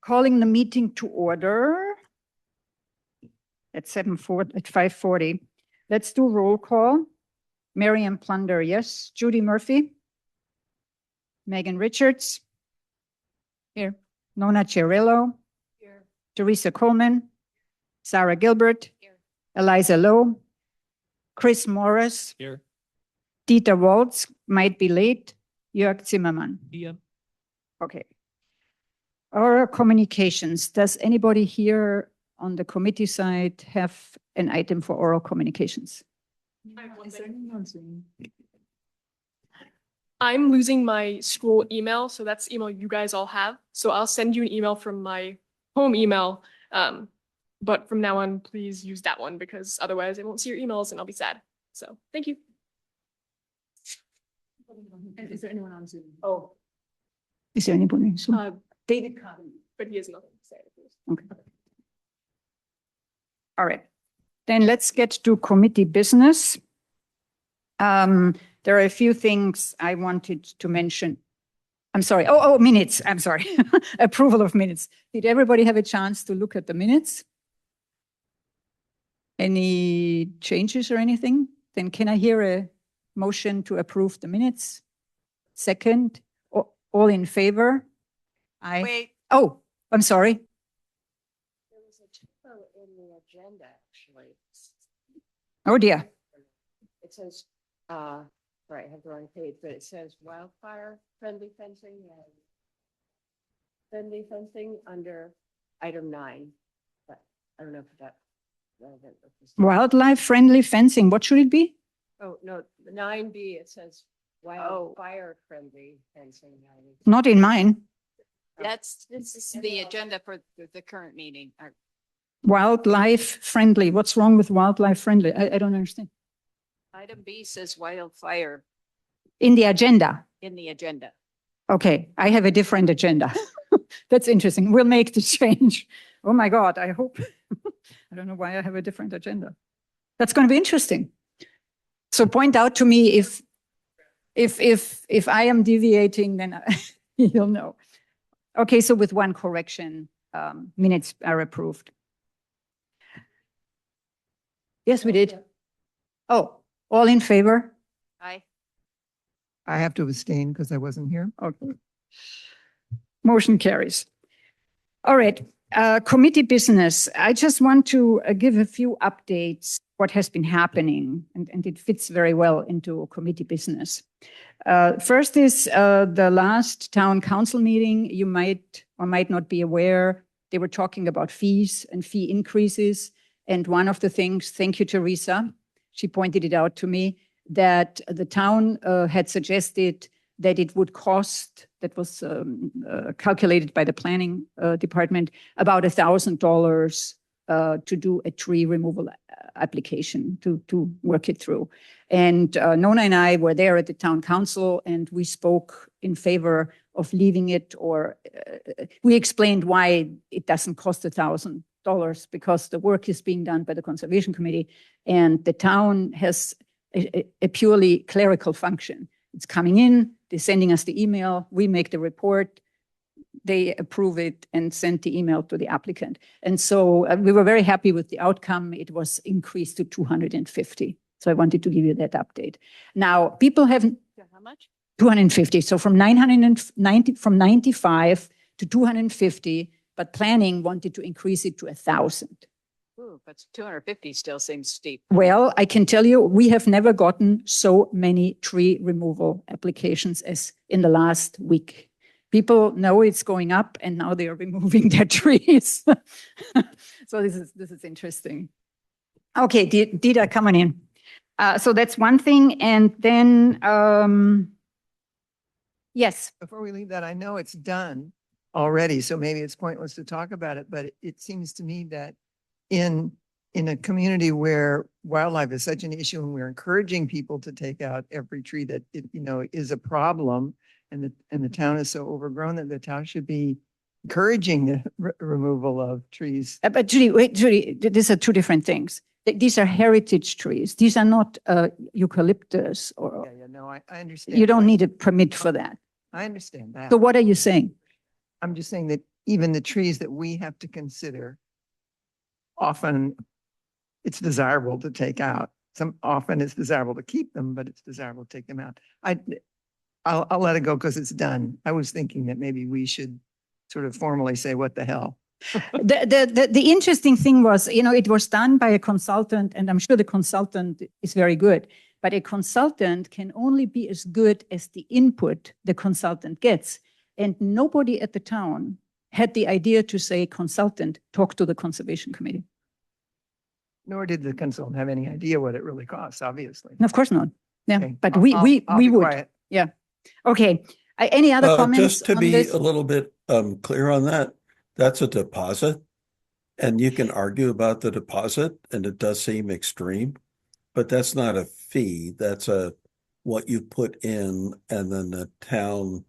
Calling the meeting to order at 5:40. Let's do roll call. Miriam Plunder, yes. Judy Murphy. Megan Richards. Here. Nona Cirillo. Here. Teresa Coleman. Sarah Gilbert. Here. Eliza Lowe. Chris Morris. Here. Dieter Waltz, might be late. Jörg Zimmermann. Here. Okay. Oral communications. Does anybody here on the committee side have an item for oral communications? I'm losing my school email, so that's the email you guys all have. So I'll send you an email from my home email. But from now on, please use that one because otherwise I won't see your emails and I'll be sad. So thank you. And is there anyone on Zoom? Oh. Is there anybody on Zoom? David Cotton, but he has nothing to say. Okay. All right. Then let's get to committee business. There are a few things I wanted to mention. I'm sorry. Oh, minutes. I'm sorry. Approval of minutes. Did everybody have a chance to look at the minutes? Any changes or anything? Then can I hear a motion to approve the minutes? Second, all in favor? Aye. Wait. Oh, I'm sorry. There was a typo in the agenda, actually. Oh dear. It says, right, I have the wrong page, but it says wildfire friendly fencing. Friendly fencing under item 9, but I don't know if that. Wildlife friendly fencing, what should it be? Oh, no, 9B, it says wildfire friendly fencing. Not in mine. This is the agenda for the current meeting. Wildlife friendly. What's wrong with wildlife friendly? I don't understand. Item B says wildfire In the agenda. in the agenda. Okay, I have a different agenda. That's interesting. We'll make the change. Oh my God, I hope. I don't know why I have a different agenda. That's going to be interesting. So point out to me if I am deviating, then you'll know. Okay, so with one correction, minutes are approved. Yes, we did. Oh, all in favor? Aye. I have to abstain because I wasn't here. Okay. Motion carries. All right, committee business. I just want to give a few updates, what has been happening, and it fits very well into committee business. First is the last town council meeting. You might or might not be aware, they were talking about fees and fee increases. And one of the things, thank you, Teresa, she pointed it out to me, that the town had suggested that it would cost, that was calculated by the planning department, about $1,000 to do a tree removal application to work it through. And Nona and I were there at the town council and we spoke in favor of leaving it, or we explained why it doesn't cost $1,000 because the work is being done by the Conservation Committee and the town has a purely clerical function. It's coming in, they're sending us the email, we make the report, they approve it and send the email to the applicant. And so we were very happy with the outcome. It was increased to 250. So I wanted to give you that update. Now, people have... How much? 250. So from 95 to 250, but planning wanted to increase it to 1,000. Ooh, but 250 still seems steep. Well, I can tell you, we have never gotten so many tree removal applications as in the last week. People know it's going up and now they are removing their trees. So this is interesting. Okay, Dieter coming in. So that's one thing. And then, yes. Before we leave that, I know it's done already, so maybe it's pointless to talk about it, but it seems to me that in a community where wildlife is such an issue and we're encouraging people to take out every tree that is a problem, and the town is so overgrown that the town should be encouraging the removal of trees. But Judy, these are two different things. These are heritage trees. These are not eucalyptus or. Yeah, no, I understand. You don't need a permit for that. I understand that. So what are you saying? I'm just saying that even the trees that we have to consider, often it's desirable to take out. Often it's desirable to keep them, but it's desirable to take them out. I'll let it go because it's done. I was thinking that maybe we should sort of formally say, what the hell? The interesting thing was, it was done by a consultant, and I'm sure the consultant is very good, but a consultant can only be as good as the input the consultant gets. And nobody at the town had the idea to say, consultant, talk to the conservation committee. Nor did the consultant have any idea what it really costs, obviously. Of course not. Yeah, Okay, but I'll- we I'll be would. quiet. Yeah. Okay. Any other comments Just to on be this? a little bit clear on that, that's a deposit. And you can argue about the deposit, and it does seem extreme, but that's not a fee. That's what you put in, and then the town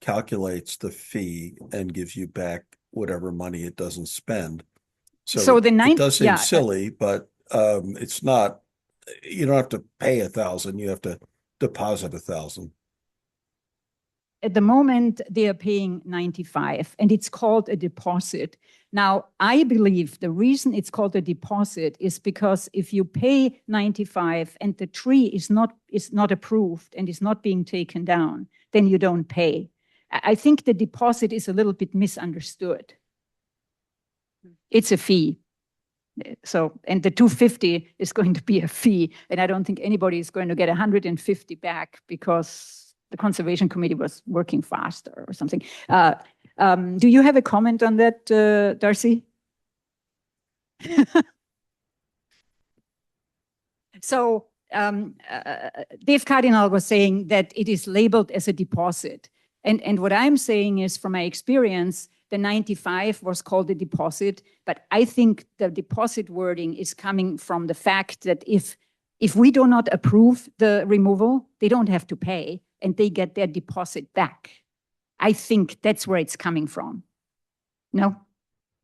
calculates the fee and gives you back whatever money it doesn't spend. So the it does seem yeah, silly, but it's not. You don't have to pay 1,000. You have to deposit 1,000. at the moment they are paying 95 and it's called a deposit. Now, I believe the reason it's called a deposit is because if you pay 95 and the tree is not approved and is not being taken down, then you don't pay. I think the deposit is a little bit misunderstood. It's a fee. So, and the 250 is going to be a fee, and I don't think anybody is going to get 150 back because the conservation committee was working faster or something. Do you have a comment on that, Darcy? So Dave Cardinal was saying that it is labeled as a deposit. And what I'm saying is, from my experience, the 95 was called a deposit, but I think the deposit wording is coming from the fact that if we do not approve the removal, they don't have to pay and they get their deposit back. I think that's where it's coming from. No?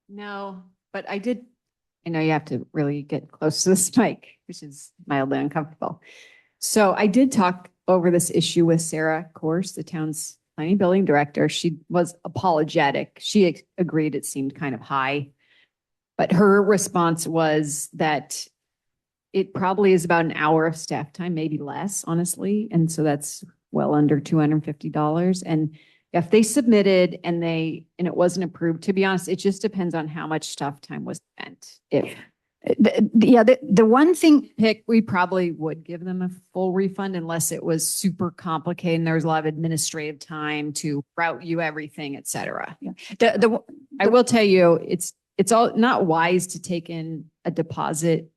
No, but I know you have to really get close to this mic, which is mildly uncomfortable. So I did talk over this issue with Sarah Course, the town's planning building director. She was apologetic. She agreed it seemed kind of high, but her response was that it probably is about an hour of staff time, maybe less, honestly. And so that's well under $250. And if they submitted and it wasn't approved, to be honest, it just depends on how much staff time was spent. If The one thing, we probably would give them a full refund unless it was super complicated and there was a lot of administrative time to route you everything, et cetera. I will tell you, it's all not wise to take in a deposit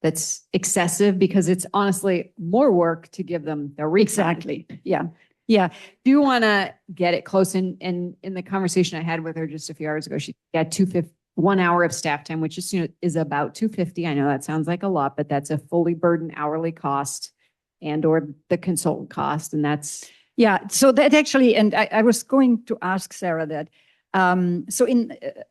that's excessive because it's honestly more work to give them the refund. exactly, yeah. Yeah, Do you want to get it close? And in the conversation I had with her just a few hours ago, she got 1 hour of staff time, which is, is about $250. I know that sounds like a lot, but that's a fully burdened hourly cost and or the consultant cost. And that's. yeah. So that actually, and I was going to ask Sarah that. So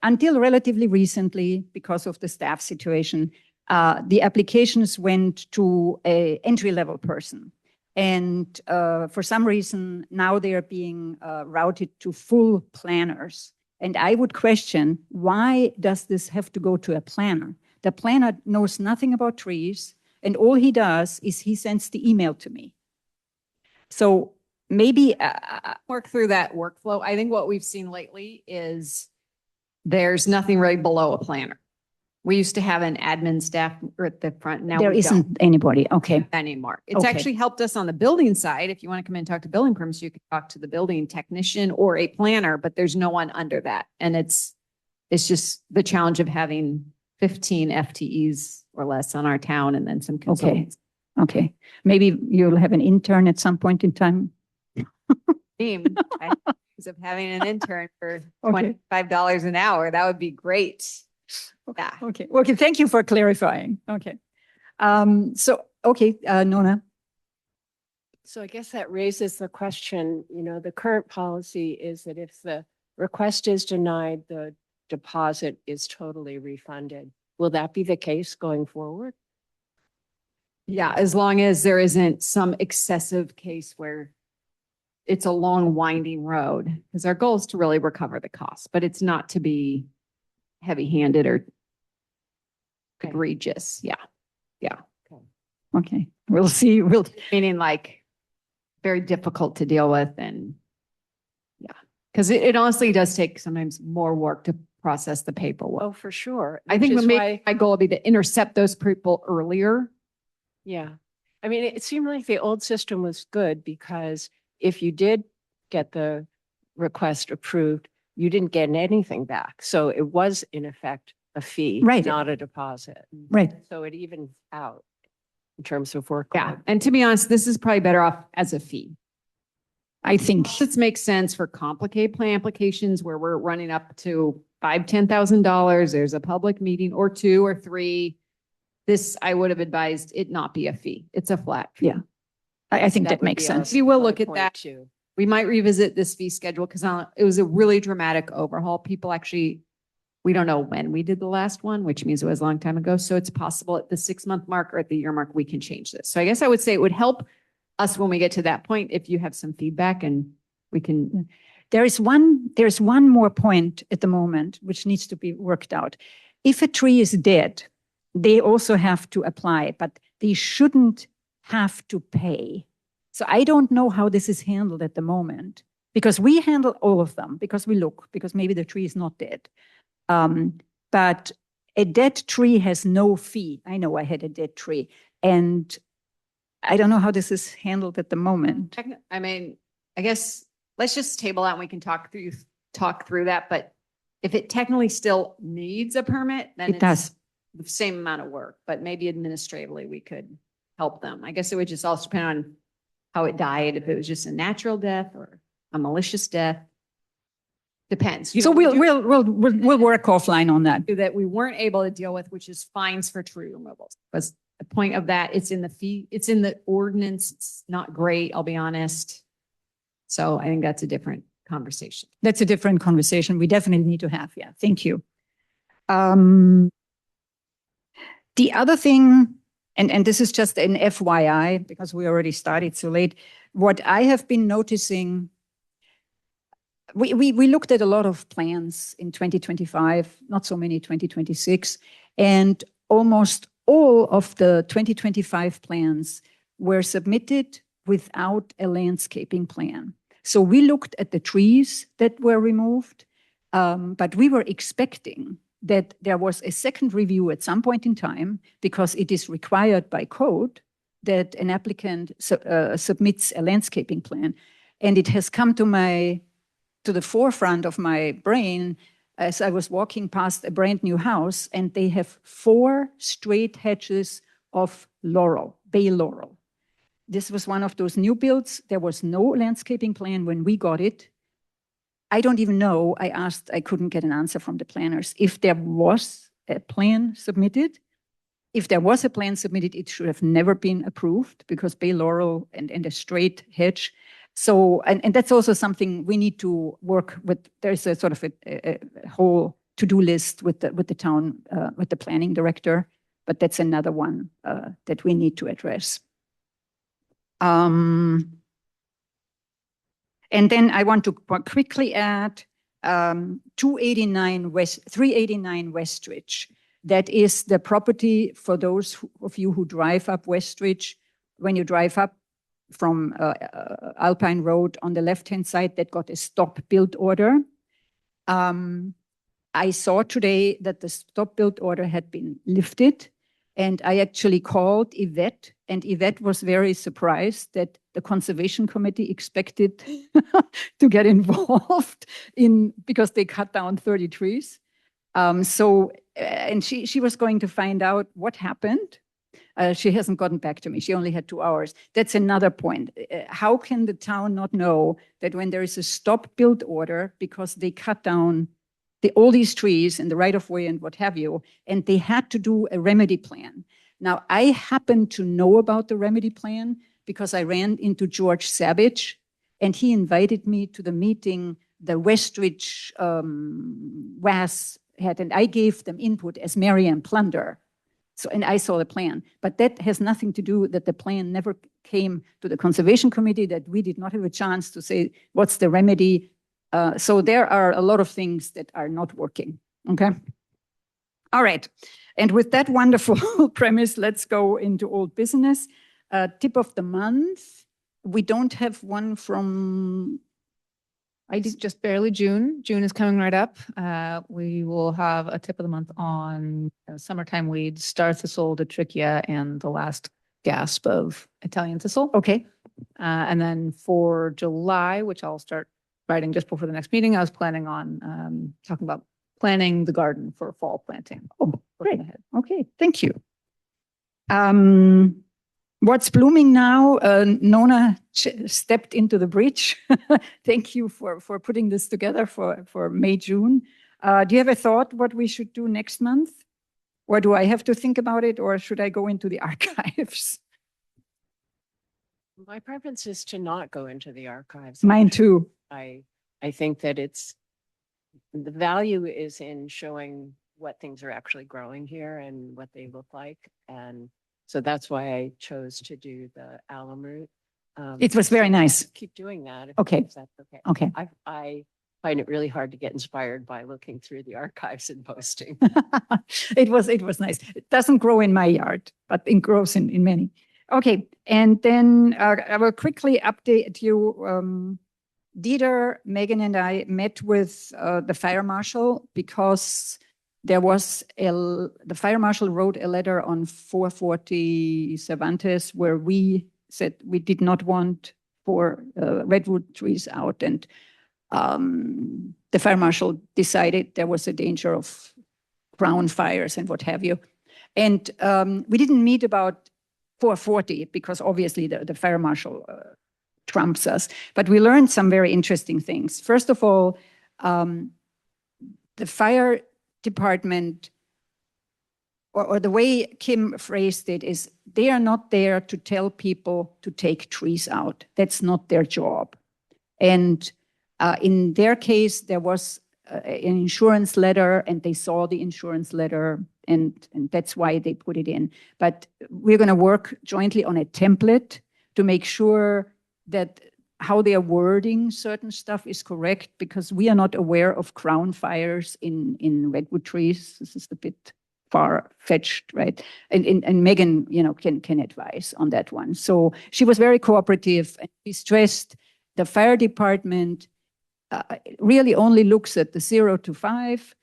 until relatively recently, because of the staff situation, the applications went to an entry-level person. And for some reason, now they are being routed to full planners. And I would question, why does this have to go to a planner? The planner knows nothing about trees, and all he does is he sends the email to me. So maybe Work through that workflow. I think what we've seen lately is there's nothing really below a planner. We used to have an admin staff at the front. Now there we isn't don't anybody. Okay. anymore. It's Okay. actually helped us on the building side. If you want to come in and talk to building permits, you can talk to the building technician or a planner, but there's no one under that. And it's just the challenge of having 15 FTEs or less on our town and then some consultants. Okay. Maybe you'll have an intern at some point in time. Team, because of having an intern for $25 an hour, that would be great. Yeah. Okay. Okay. Thank you for clarifying. Okay. Nona. So I guess that raises the question, the current policy is that if the request is denied, the deposit is totally refunded. Will that be the case going forward? Yeah, as long as there isn't some excessive case where it's a long winding road because our goal is to really recover the cost, but it's not to be heavy-handed or Okay. egregious. Yeah. Okay, we'll see. Meaning like very difficult to deal with and yeah, because it honestly does take sometimes more work to process the paperwork. Oh, for sure. I think Which is maybe why- my goal would be to intercept those people earlier. Yeah. I mean, it seemed like the old system was good because if you did get the request approved, you didn't get anything back. So it was in effect a fee, Right. not a deposit. Right. So it evens out in terms of workload. Yeah. And to be honest, this is probably better off as a fee. I think, This makes sense for complicated plan applications where we're running up to $10,000. There's a public meeting or 2 or 3. This, I would have advised it not be a fee. It's a flat fee. Yeah. I think that would makes be our sense. We will look at point that. too. We might revisit this fee schedule because it was a really dramatic overhaul. People actually, we don't know when we did the last one, which means it was a long time ago. So it's possible at the 6-month mark or at the year mark, we can change this. So I guess I would say it would help us when we get to that point, if you have some feedback and we can, there's one more point at the moment which needs to be worked out. If a tree is dead, they also have to apply, but they shouldn't have to pay. So I don't know how this is handled at the moment because we handle all of them because we look, because maybe the tree is not dead. But a dead tree has no fee. I know I had a dead tree and I don't know how this is handled at the moment. I mean, I guess let's just table that and we can talk through that. But if it technically still needs a permit, then It does. the same amount of work, but maybe administratively we could help them. I guess it would just also depend on how it died, if it was just a natural death or a malicious death. Depends. You So know, we we'll work offline on that. do that we weren't able to deal with, which is fines for tree removals. Was the point of that? It's in the fee, it's in the ordinance. It's not great, I'll be honest. So I think that's a different conversation. That's a different conversation we definitely need to have. Yeah, thank you. The other thing, and this is just an FYI, because we already started so late, what I have been noticing, we looked at a lot of plans in 2025, not so many 2026, and almost all of the 2025 plans were submitted without a landscaping plan. So we looked at the trees that were removed, but we were expecting that there was a second review at some point in time because it is required by code that an applicant submits a landscaping plan. And it has come to the forefront of my brain as I was walking past a brand new house and they have 4 straight hedges of laurel, bay laurel. This was one of those new builds. There was no landscaping plan when we got it. I don't even know. I asked, I couldn't get an answer from the planners. If there was a plan submitted, it should have never been approved because bay laurel and a straight hedge. So, and that's also something we need to work with. There's a sort of a whole to-do list with the town, with the planning director, but that's another one that we need to address. And then I want to quickly add 389 Westridge. That is the property for those of you who drive up Westridge. When you drive up from Alpine Road on the left-hand side, that got a stop build order. I saw today that the stop build order had been lifted. And I actually called Yvette, and Yvette was very surprised that the Conservation Committee expected to get involved because they cut down 30 trees. And she was going to find out what happened. She hasn't gotten back to me. She only had 2 hours. That's another point. How can the town not know that when there is a stop build order because they cut down all these trees in the right of way and what have you, and they had to do a remedy plan. Now, I happen to know about the remedy plan because I ran into George Savage and he invited me to the meeting the Westridge WAS had, and I gave them input as Marianne Plunder. So, and I saw the plan, but that has nothing to do that the plan never came to the Conservation Committee, that we did not have a chance to say, what's the remedy? So there are a lot of things that are not working, okay? All right, and with that wonderful premise, let's go into old business. Tip of the month, we don't have one from, It's just barely June. June is coming right up. We will have a tip of the month on summertime weeds, star thistle, Trichia, and the last gasp of Italian thistle. okay, And then for July, which I'll start writing just before the next meeting, I was planning on talking about planning the garden for fall planting. oh, Looking great, ahead. okay, thank you. What's blooming now? Nona stepped into the breach. Thank you for putting this together for May, June. Do you have a thought what we should do next month? Or do I have to think about it, or should I go into the archives? My preference is to not go into the archives. Mine actually. too. I think that the value is in showing what things are actually growing here and what they look like. And so that's why I chose to do the alum root. It was very nice. Keep doing that. Okay. If that's okay. Okay. I find it really hard to get inspired by looking through the archives and posting. It was nice. It doesn't grow in my yard, but it grows in many. Okay, and then I will quickly update you. Dieter, Megan, and I met with the fire marshal because there was the fire marshal wrote a letter on 440 Cervantes where we said we did not want for redwood trees out, and the fire marshal decided there was a danger of crown fires and what have you. And we didn't meet about 440 because obviously the fire marshal trumps us. But we learned some very interesting things. First of all, the fire department, or the way Kim phrased it, is they are not there to tell people to take trees out. That's not their job. And in their case, there was an insurance letter, and they saw the insurance letter, and that's why they put it in. But we're going to work jointly on a template to make sure that how they are wording certain stuff is correct, because we are not aware of crown fires in redwood trees. This is a bit far-fetched, right? And Megan, can advise on that one. So she was very cooperative, and she stressed the fire department really only looks at the 0 to 5.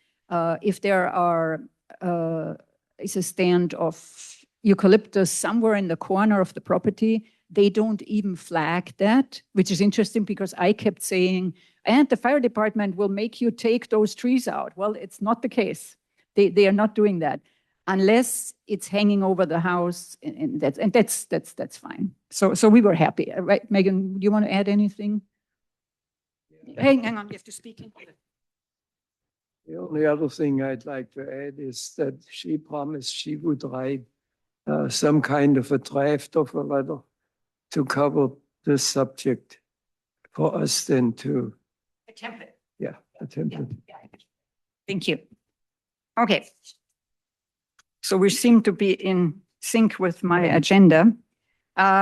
If there is a stand of eucalyptus somewhere in the corner of the property, they don't even flag that, which is interesting because I kept saying, and the fire department will make you take those trees out. Well, it's not the case. They are not doing that unless it's hanging over the house, and that's fine. So we were happy, right? Megan, do you want to add anything? Hang on, you have to speak in. The only other thing I'd like to add is that she promised she would write some kind of a draft of a letter to cover this subject for us then to, A template. yeah, a template. Yeah. Thank you. Okay. So we seem to be in sync with my agenda.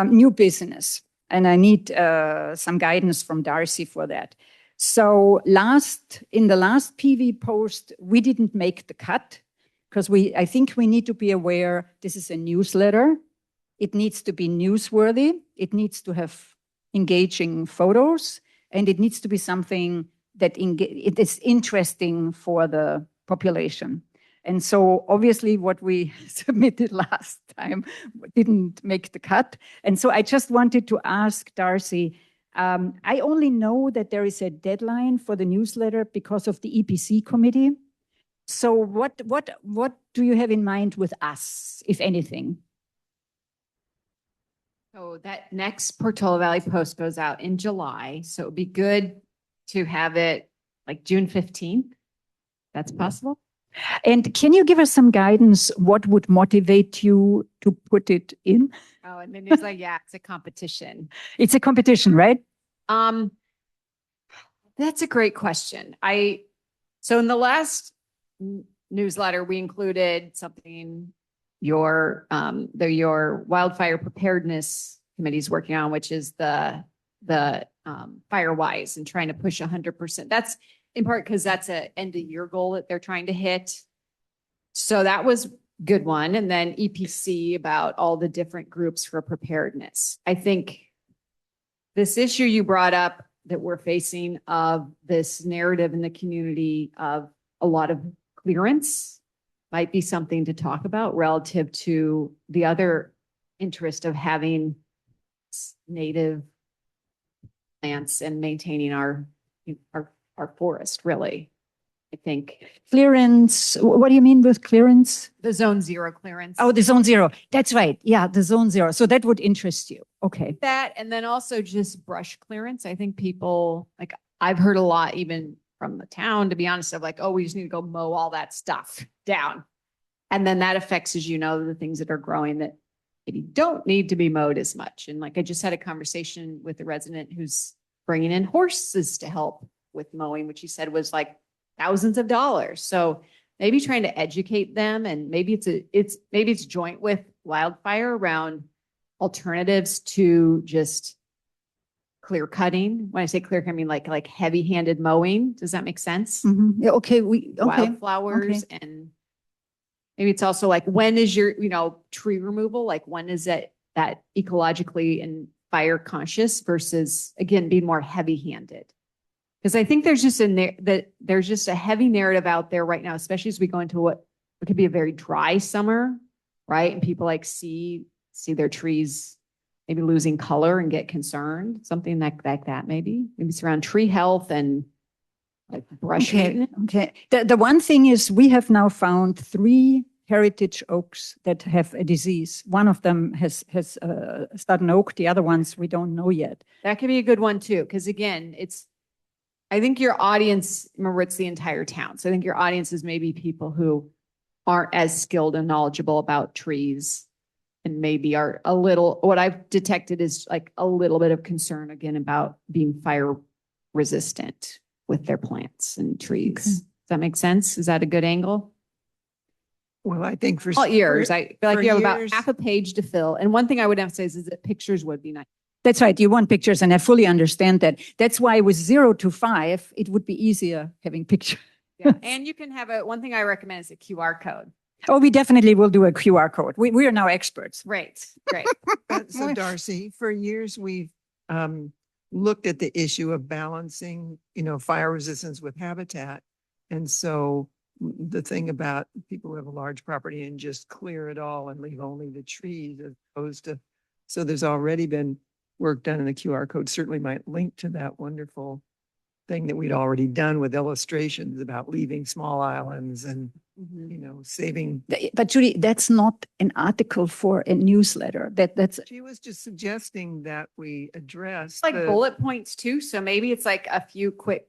New business, and I need some guidance from Darcy for that. So in the last PV post, we didn't make the cut because I think we need to be aware this is a newsletter. It needs to be newsworthy. It needs to have engaging photos, and it needs to be something that it is interesting for the population. And so obviously what we submitted last time didn't make the cut. And so I just wanted to ask Darcy, I only know that there is a deadline for the newsletter because of the EPC committee. So what do you have in mind with us, if anything? So that next Portola Valley post goes out in July. So it'd be good to have it like June 15th. That's possible. And can you give us some guidance? What would motivate you to put it in? Oh, and then it's like, yeah, it's a competition. It's a competition, right? That's a great question. So in the last newsletter, we included something your wildfire preparedness committee is working on, which is the Firewise and trying to push 100%. That's in part because that's a end of year goal that they're trying to hit. So that was good one. And then EPC about all the different groups for preparedness. I think this issue you brought up that we're facing of this narrative in the community of a lot of clearance might be something to talk about relative to the other interest of having native plants and maintaining our forest, really. I think Clearance, what do you mean with clearance? the zone zero clearance. Oh, the zone zero. That's right. Yeah, the zone zero. So that would interest you. Okay. That, and then also just brush clearance. I think people, like, I've heard a lot even from the town, to be honest, of like, oh, we just need to go mow all that stuff down. And then that affects, as you know, the things that are growing that maybe don't need to be mowed as much. And like, I just had a conversation with a resident who's bringing in horses to help with mowing, which he said was like thousands of dollars. So maybe trying to educate them, and maybe it's joint with wildfire around alternatives to just clear cutting. When I say clear, I mean like heavy-handed mowing. Does that make sense? Mhm. Yeah, okay, okay. Wildflowers, and maybe it's also like, when is your, tree removal? Like, when is it that ecologically and fire conscious versus, again, being more heavy-handed? Because I think there's just a heavy narrative out there right now, especially as we go into what could be a very dry summer, right? And people like see their trees maybe losing color and get concerned, something like that, maybe it's around tree health and like brush Okay, maintenance. okay. The one thing is we have now found 3 heritage oaks that have a disease. One of them has started an oak. The other ones we don't know yet. That could be a good one too, because again, I think your audience, remember, it's the entire town. So I think your audience is maybe people who aren't as skilled and knowledgeable about trees, and maybe are a little, what I've detected is like a little bit of concern again about being fire resistant with their plants and trees. Okay. Does that make sense? Is that a good angle? Well, I think for All ears. for- I feel like for you have about years- half a page to fill. And one thing I would emphasize is that pictures would be nice. That's right. You want pictures, and I fully understand that. That's why with 0 to 5, it would be easier having pictures. Yeah. And you can have one thing I recommend is a QR code. Oh, we definitely will do a QR code. We are now experts. Great. So Darcy, for years, we've looked at the issue of balancing, fire resistance with habitat. And so the thing about people who have a large property and just clear it all and leave only the trees as opposed to, so there's already been work done, and the QR code certainly might link to that wonderful thing that we'd already done with illustrations about leaving small islands and, saving. But Judy, that's not an article for a newsletter. That's She was just suggesting that we address. It's like the- bullet points too. So maybe it's like a few quick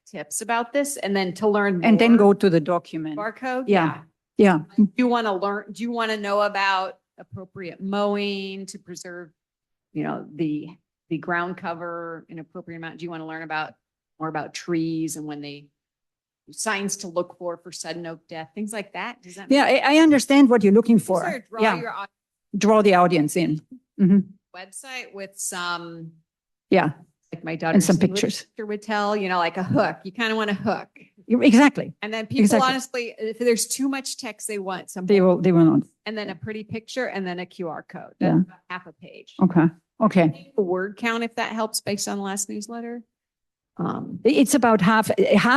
tips about this, and then to learn and then more, go to the document. barcode. Yeah. Yeah. Do you want to learn? Do you want to know about appropriate mowing to preserve, the ground cover in appropriate amount? Do you want to learn more about trees and when signs to look for sudden oak death, things like that? Does that? Yeah, I understand what you're looking Sort for. of draw Yeah, your draw the audience in. Mhm. website with some, Yeah, like my daughter's some English pictures. teacher would tell, like a hook. You kind of want a hook. Exactly. And then people, Exactly. honestly, if there's too much text, they want some, They will not. and then a pretty picture and then a QR code. Yeah. That's about half a page. Okay. Okay. A word count, if that helps, based on the last newsletter. It's about half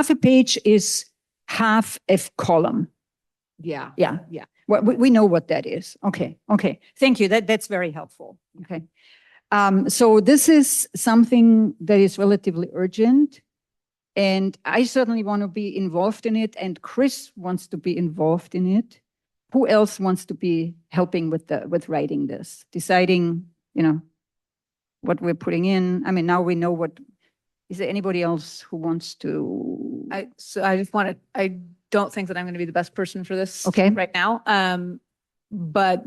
a page is half a column. Yeah. Yeah. Yeah. Well, we know what that is. Okay. Okay. Thank you. That's very helpful. Okay. So this is something that is relatively urgent, and I certainly want to be involved in it, and Chris wants to be involved in it. Who else wants to be helping with writing this, deciding, what we're putting in? I mean, now we know what. Is there anybody else who wants to? I don't think that I'm going to be the best person for this. Okay. Right now. But,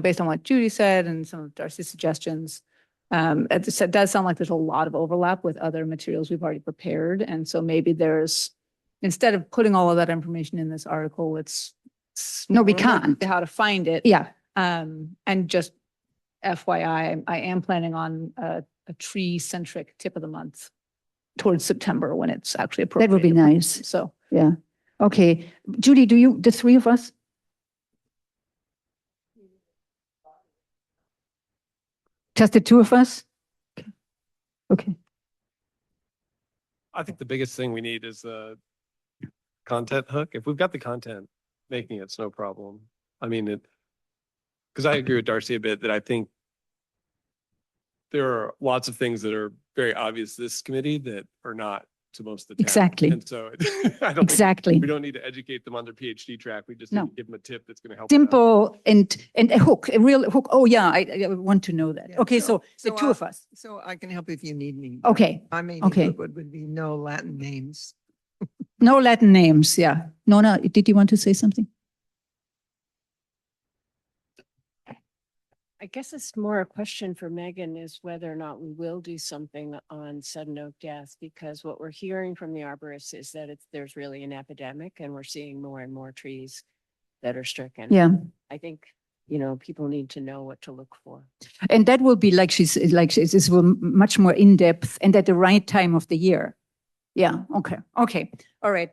based on what Judy said and some of Darcy's suggestions, it does sound like there's a lot of overlap with other materials we've already prepared. And so maybe instead of putting all of that information in this article, let's No, we more can't. How to find it. Yeah, And just FYI, I am planning on a tree-centric tip of the month towards September when it's actually appropriate. that would be nice. So Yeah. Okay. Judy, the three of us? Just the two of us? Okay. I think the biggest thing we need is the content hook. If we've got the content, making it's no problem. I mean, because I agree with Darcy a bit that I think there are lots of things that are very obvious to this committee that are not to most of the town. Exactly. And so I don't think Exactly. we don't need to educate them on their PhD track. We just need No. to give them a tip that's going to help. them out. Simple and a hook, a real hook. Oh, yeah, I want to know that. Yeah, Okay, so the two of us. So I can help if you need me. Okay, My main okay. input would be no Latin names. No Latin names, yeah. Nona, did you want to say something? I guess it's more a question for Megan is whether or not we will do something on sudden oak death, because what we're hearing from the arborists is that there's really an epidemic and we're seeing more and more trees that are stricken. Yeah, I think, people need to know what to look for. and that will be this will much more in depth and at the right time of the year. Yeah, okay, all right.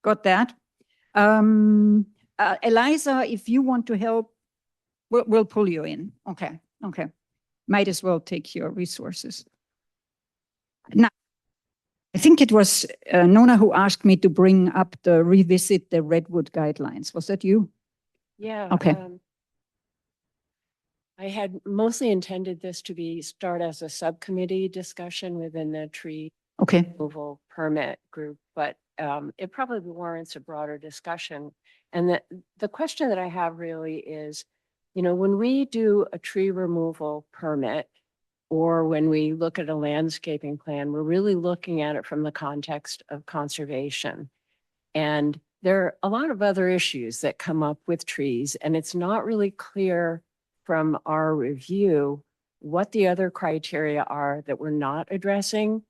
Got that. Eliza, if you want to help, we'll pull you in. Okay. Might as well take your resources. Now, I think it was Nona who asked me to bring up revisit the Redwood guidelines. Was that you? Yeah. Okay. I had mostly intended this to start as a subcommittee discussion within the tree Okay. removal permit group, but it probably warrants a broader discussion. And the question that I have really is, when we do a tree removal permit, or when we look at a landscaping plan, we're really looking at it from the context of conservation. And there are a lot of other issues that come up with trees, and it's not really clear from our review what the other criteria are that we're not addressing.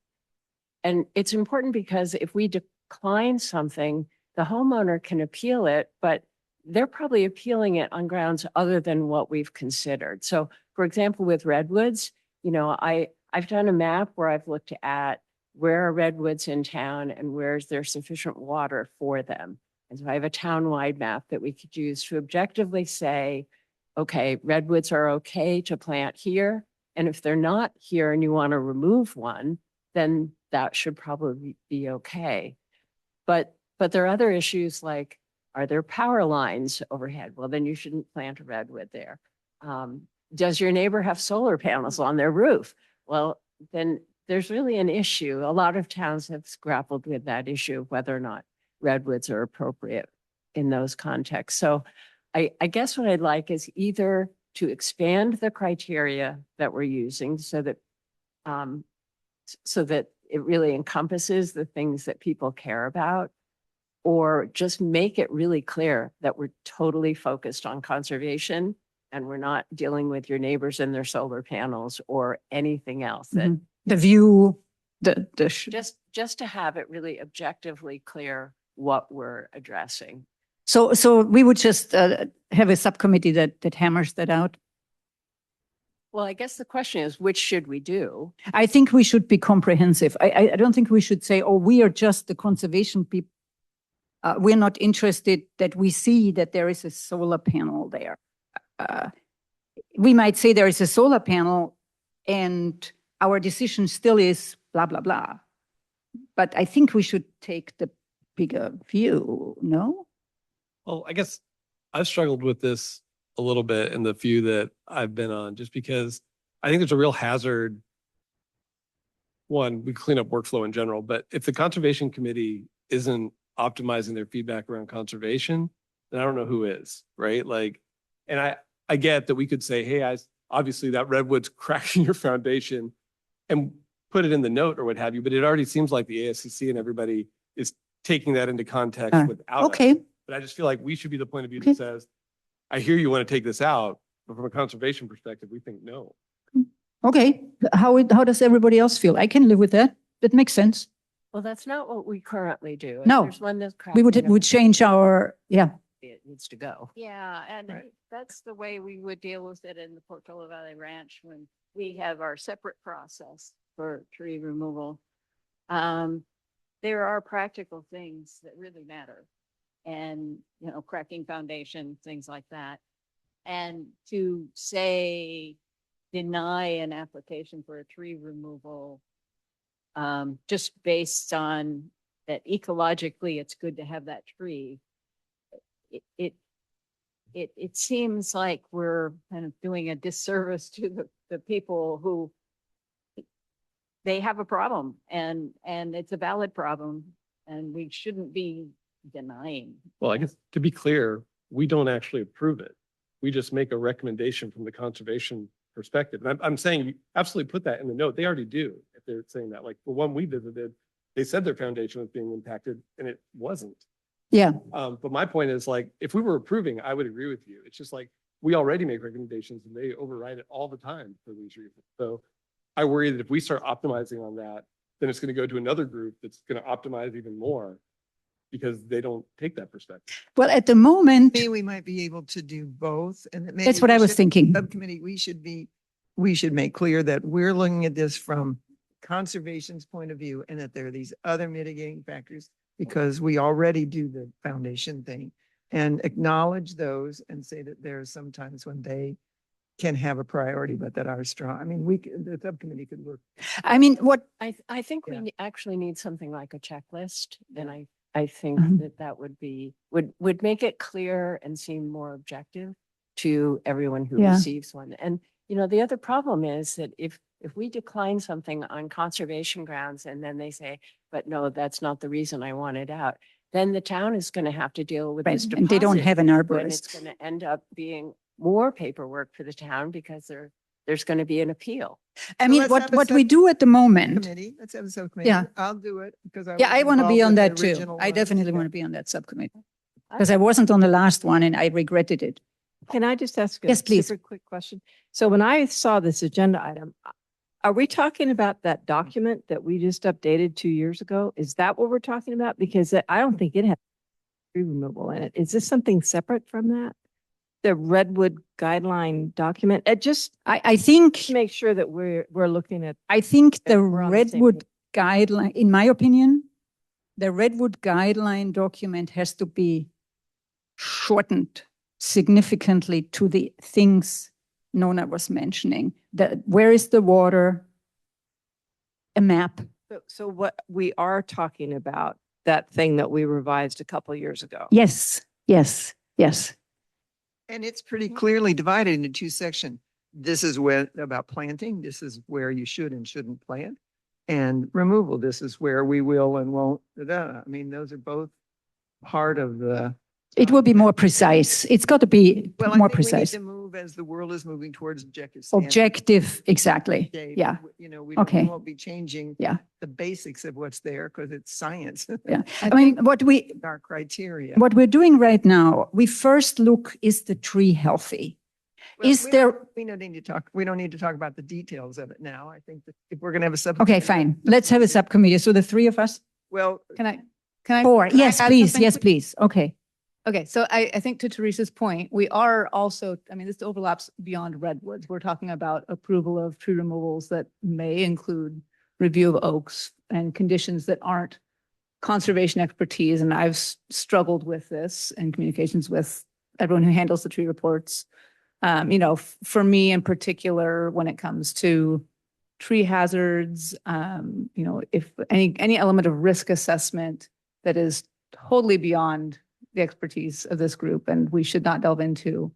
And it's important because if we decline something, the homeowner can appeal it, but they're probably appealing it on grounds other than what we've considered. So for example, with redwoods, I've done a map where I've looked at where are redwoods in town and where's there sufficient water for them. And so I have a town-wide map that we could use to objectively say, okay, redwoods are okay to plant here. And if they're not here and you want to remove one, then that should probably be okay. But there are other issues like, are there power lines overhead? Well, then you shouldn't plant a redwood there. Does your neighbor have solar panels on their roof? Well, then there's really an issue. A lot of towns have grappled with that issue of whether or not redwoods are appropriate in those contexts. So I guess what I'd like is either to expand the criteria that we're using so that it really encompasses the things that people care about, or just make it really clear that we're totally focused on conservation and we're not dealing with your neighbors and their solar panels or anything else. That The view, just to have it really objectively clear what we're addressing. So we would just have a subcommittee that hammers that out. Well, I guess the question is, which should we do? I think we should be comprehensive. I don't think we should say, oh, we are just the conservation people. We're not interested that we see that there is a solar panel there. We might say there is a solar panel and our decision still is blah, blah, blah. But I think we should take the bigger view, no? Well, I guess I've struggled with this a little bit in the few that I've been on, just because I think there's a real hazard. One, we clean up workflow in general, but if the conservation committee isn't optimizing their feedback around conservation, then I don't know who is, right? Like, and I get that we could say, hey, obviously that redwood's cracking your foundation and put it in the note or what have you, but it already seems like the ASCC and everybody is taking that into context without us. Okay. But I just feel like we should be the point of view Okay. that says, I hear you want to take this out, but from a conservation perspective, we think no. Okay. How does everybody else feel? I can live with that. That makes sense. Well, that's not what we currently do. No. There's one that's We cracking up. would change our, yeah. needs to go. Yeah, and Right. that's the way we would deal with it in the Portola Valley Ranch when we have our separate process for tree removal. There are practical things that really matter. And, you know, cracking foundation, things like that. And to say, deny an application for a tree removal, just based on that ecologically, it's good to have that tree. It seems like we're kind of doing a disservice to the people who they have a problem and it's a valid problem and we shouldn't be denying. Well, I guess to be clear, we don't actually approve it. We just make a recommendation from the conservation perspective. And I'm saying you absolutely put that in the note. They already do. If they're saying that, like the one we visited, they said their foundation was being impacted and it wasn't. Yeah. But my point is like, if we were approving, I would agree with you. It's just like, we already make recommendations and they override it all the time for these reasons. So I worry that if we start optimizing on that, then it's going to go to another group that's going to optimize even more because they don't take that perspective. Well, at the moment, Maybe we might be able to do both. And that maybe that's what we I was should- thinking. Subcommittee, we should make clear that we're looking at this from conservation's point of view and that there are these other mitigating factors because we already do the foundation thing and acknowledge those and say that there are some times when they can have a priority, but that are strong. I mean, the subcommittee could work. I mean, what, I think we Yeah. actually need something like a checklist. And I think Mhm. that would be, would make it clear and seem more objective to everyone who Yeah. receives one. And, you know, the other problem is that if we decline something on conservation grounds and then they say, but no, that's not the reason I want it out, then the town is going to have to deal with right, this and they don't deposit, have an when arborist. it's going to end up being more paperwork for the town because there's going to be an appeal. I So mean, let's what, have a what we do at the moment, Committee, let's have a subcommittee. Yeah. I'll do it because yeah, I want to be on that too. original I one. definitely Yeah. want to be on that subcommittee. Because I wasn't on the last one and I regretted it. Can I just ask a Yes, please. super quick question? So when I saw this agenda item, are we talking about that document that we just updated 2 years ago? Is that what we're talking about? Because I don't think it has tree removal in it. Is this something separate from that? The Redwood guideline document? It just I think, to make sure that we're looking at. I think the we're on the same Redwood guideline, in my opinion, the Redwood guideline document has to be shortened significantly to the things Nona was mentioning. Where is the water? A map. So what we are talking about, that thing that we revised a couple of years ago. Yes, yes, yes. And it's pretty clearly divided into two sections. This is where about planting. This is where you should and shouldn't plant. And removal. This is where we will and won't. I mean, those are both part of the. It will be more precise. It's got to be Well, I more think we need precise. to move as the world is moving towards objective standards. Objective, exactly. Dave, Yeah. You know, we Okay. won't be changing. Yeah. The basics of what's there because it's science. Yeah. I mean, Our criteria. what we're doing right now, we first look, is the tree healthy? Well, Is we there, don't- we don't need to talk about the details of it now. I think that if we're going to have a sub. okay, fine. Let's have a subcommittee. So the three of us? Well, Can I? Four. can I Yes, add please. something Yes, quick? please. Okay. Okay, so I think to Teresa's point, we are also, I mean, this overlaps beyond redwoods. We're talking about approval of tree removals that may include review of oaks and conditions that aren't conservation expertise. And I've struggled with this in communications with everyone who handles the tree reports. You know, for me in particular, when it comes to tree hazards, you know, if any element of risk assessment that is totally beyond the expertise of this group and we should not delve into.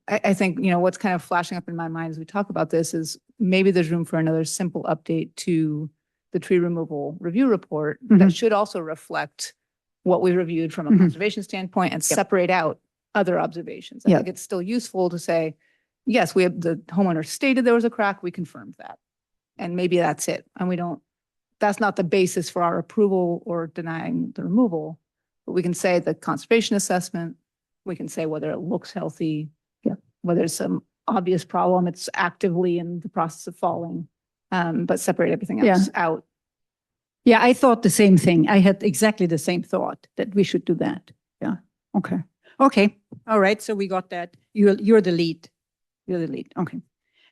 I think, you know, what's kind of flashing up in my mind as we talk about this is maybe there's room for another simple update to the tree removal review report Mhm. that should also reflect what we reviewed from a Mhm. conservation standpoint and separate out other observations. I Yeah. think it's still useful to say, yes, we have the homeowner stated there was a crack, we confirmed that. And maybe that's it. And that's not the basis for our approval or denying the removal. But we can say the conservation assessment, we can say whether it looks healthy, whether there's some obvious problem, it's actively in the process of falling, but separate everything else out. Yeah, I thought the same thing. I had exactly the same thought that we should do that. Yeah. Okay. Okay. All right. So we got that. You're the lead. You're the lead. Okay.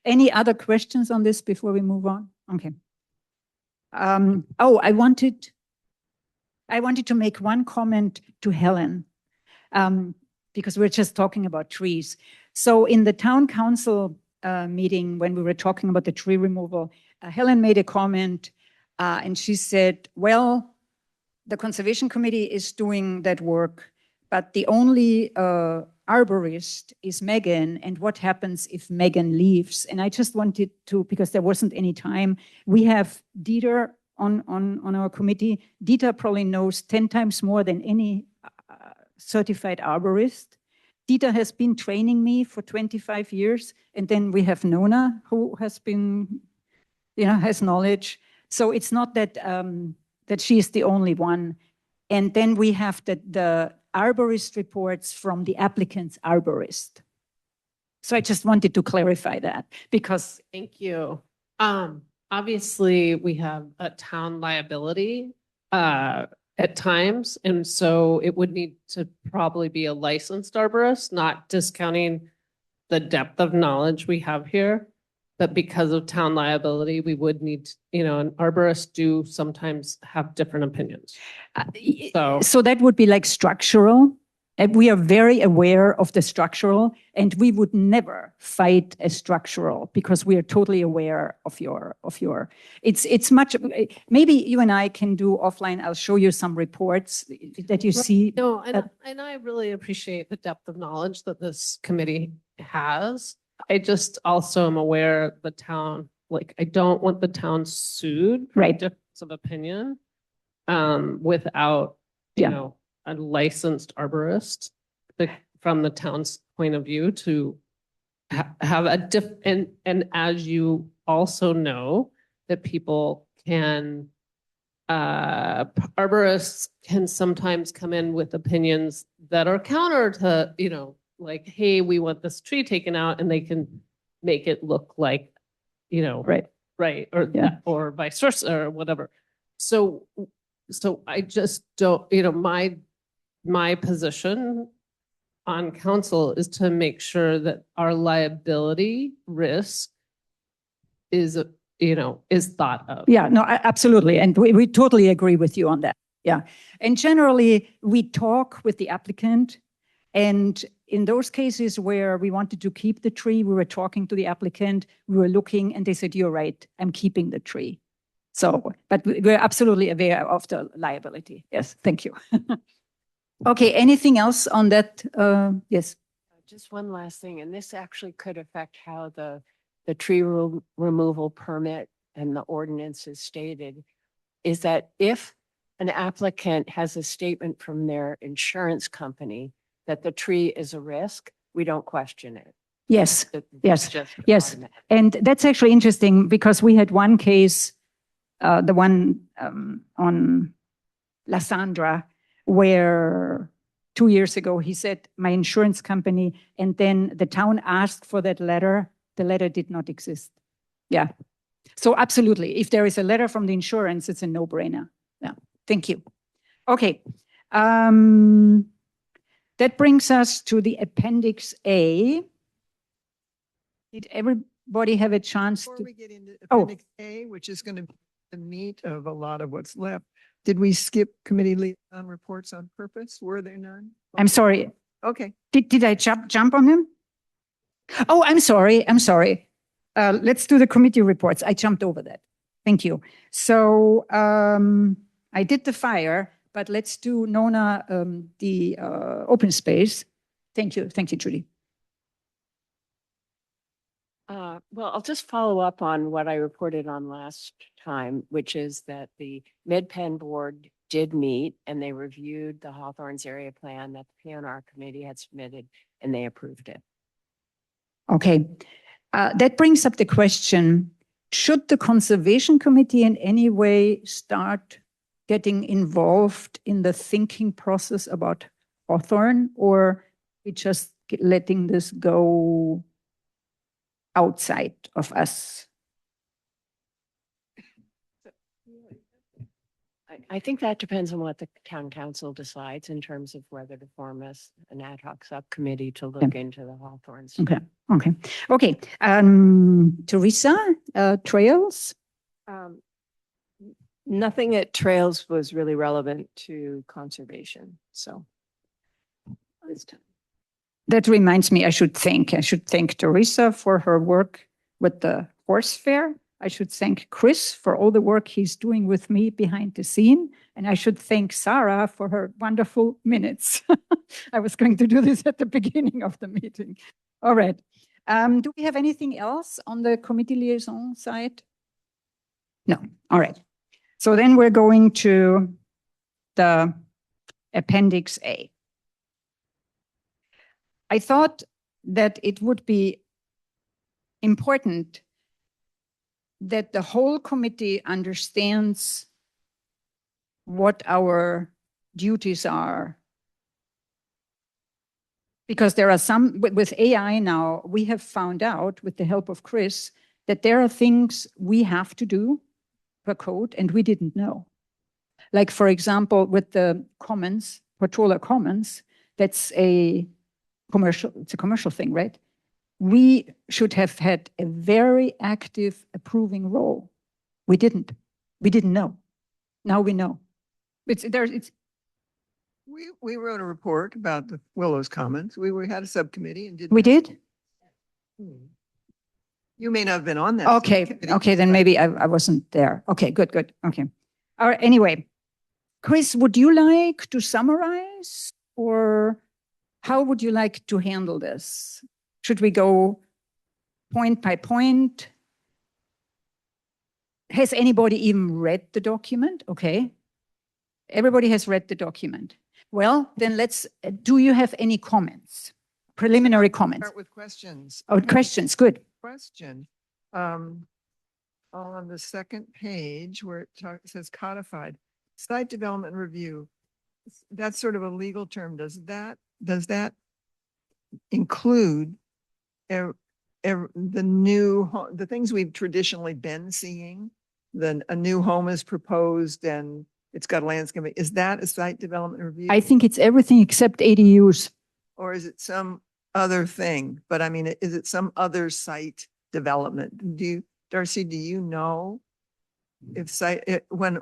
Any other questions on this before we move on? Okay. Oh, I wanted to make one comment to Helen, because we're just talking about trees. So in the town council meeting, when we were talking about the tree removal, Helen made a comment, and she said, well, the conservation committee is doing that work, but the only arborist is Megan, and what happens if Megan leaves? And I just wanted to, because there wasn't any time, we have Dieter on our committee. Dieter probably knows 10 times more than any certified arborist. Dieter has been training me for 25 years, and then we have Nona, who has been, has knowledge. So it's not that that she is the only one. And then we have the arborist reports from the applicant's arborist. So I just wanted to clarify that because. Thank you. Obviously, we have a town liability at times, and so it would need to probably be a licensed arborist, not discounting the depth of knowledge we have here. But because of town liability, we would need, an arborist do sometimes have different opinions. So that would be like structural. And we are very aware of the structural, and we would never fight a structural because we are totally aware of your. It's much. Maybe you and I can do offline. I'll show you some reports that you see. No, and I really appreciate the depth of knowledge that this committee has. I just also am aware the town, I don't want the town sued for Right. difference of opinion without, a licensed arborist from the town's point of view to have a and as you also know that people can, arborists can sometimes come in with opinions that are counter to, hey, we want this tree taken out, and they can make it look like, right, or vice versa, or whatever. So I just don't, my position on council is to make sure that our liability risk is thought of. Yeah, no, absolutely. And we totally agree with you on that. Yeah. And generally, we talk with the applicant. And in those cases where we wanted to keep the tree, we were talking to the applicant, we were looking, and they said, you're right, I'm keeping the tree. So, but we're absolutely aware of the liability. Yes, thank you. Okay, anything else on that? Yes. Just one last thing, and this actually could affect how the tree removal permit and the ordinance is stated, is that if an applicant has a statement from their insurance company that the tree is a risk, we don't question it. Yes, yes, Just yes. automatic. And that's actually interesting because we had one case, the one on Lysandra, where 2 years ago he said, my insurance company, and then the town asked for that letter. The letter did not exist. Yeah. So absolutely, if there is a letter from the insurance, it's a no-brainer. Yeah, thank you. Okay. That brings us to the Appendix A. Did everybody have a chance Before to? we get into Oh. Appendix A, which is going to be the meat of a lot of what's left, did we skip committee liaison reports on purpose? Were there none? I'm sorry. Okay. Did I jump on them? Oh, I'm sorry. Let's do the committee reports. I jumped over that. Thank you. So I did the fire, but let's do Nona, the open space. Thank you. Thank you, Judy. Well, I'll just follow up on what I reported on last time, which is that the MidPen board did meet and they reviewed the Hawthorns area plan that the PNR committee had submitted, and they approved it. Okay. That brings up the question, should the conservation committee in any way start getting involved in the thinking process about Hawthorne, or we just letting this go outside of us? I think that depends on what the town council decides in terms of whether to form an ad hoc subcommittee to look into the Hawthorne. Okay, okay, okay. Teresa, trails? Nothing at Trails was really relevant to conservation, so. this time. That reminds me, I should thank Teresa for her work with the horse fair. I should thank Chris for all the work he's doing with me behind the scene. And I should thank Sarah for her wonderful minutes. I was going to do this at the beginning of the meeting. All right. Do we have anything else on the committee liaison side? No. All right. So then we're going to the Appendix A. I thought that it would be important that the whole committee understands what our duties are. Because there are some, with AI now, we have found out with the help of Chris that there are things we have to do per code and we didn't know. Like, for example, with the commons, Portola Commons, that's it's a commercial thing, right? We should have had a very active approving role. We didn't know. Now we know. We wrote a report about the Willows Commons. We had a subcommittee and did. We did? You may not have been on that. Okay, subcommittee, okay, then but- maybe I wasn't there. Okay, good, okay. All right, anyway, Chris, would you like to summarize or how would you like to handle this? Should we go point by point? Has anybody even read the document? Okay. Everybody has read the document. Well, then do you have any comments? Preliminary comments? Start with questions. Oh, questions, good. Question. On the second page where it says codified, site development review, that's sort of a legal term. Does that include the things we've traditionally been seeing? Then a new home is proposed and it's got a landscape. Is that a site development review? I think it's everything except ADUs. Or is it some other thing? But I mean, is it some other site development? Darcy, do you know if if I'm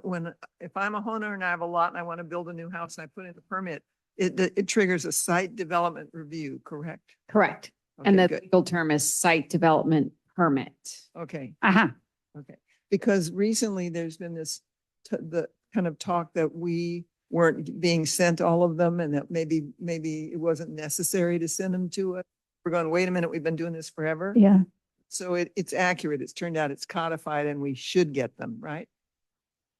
a homeowner and I have a lot and I want to build a new house and I put in a permit, it triggers a site development review, correct? Correct. Okay, And the good. legal term is site development permit. Okay, Aha. okay. Because recently there's been this, the kind of talk that we weren't being sent all of them and that maybe it wasn't necessary to send them to us. We're going, wait a minute, we've been doing this forever. Yeah. So it's accurate. It's turned out it's codified and we should get them, right?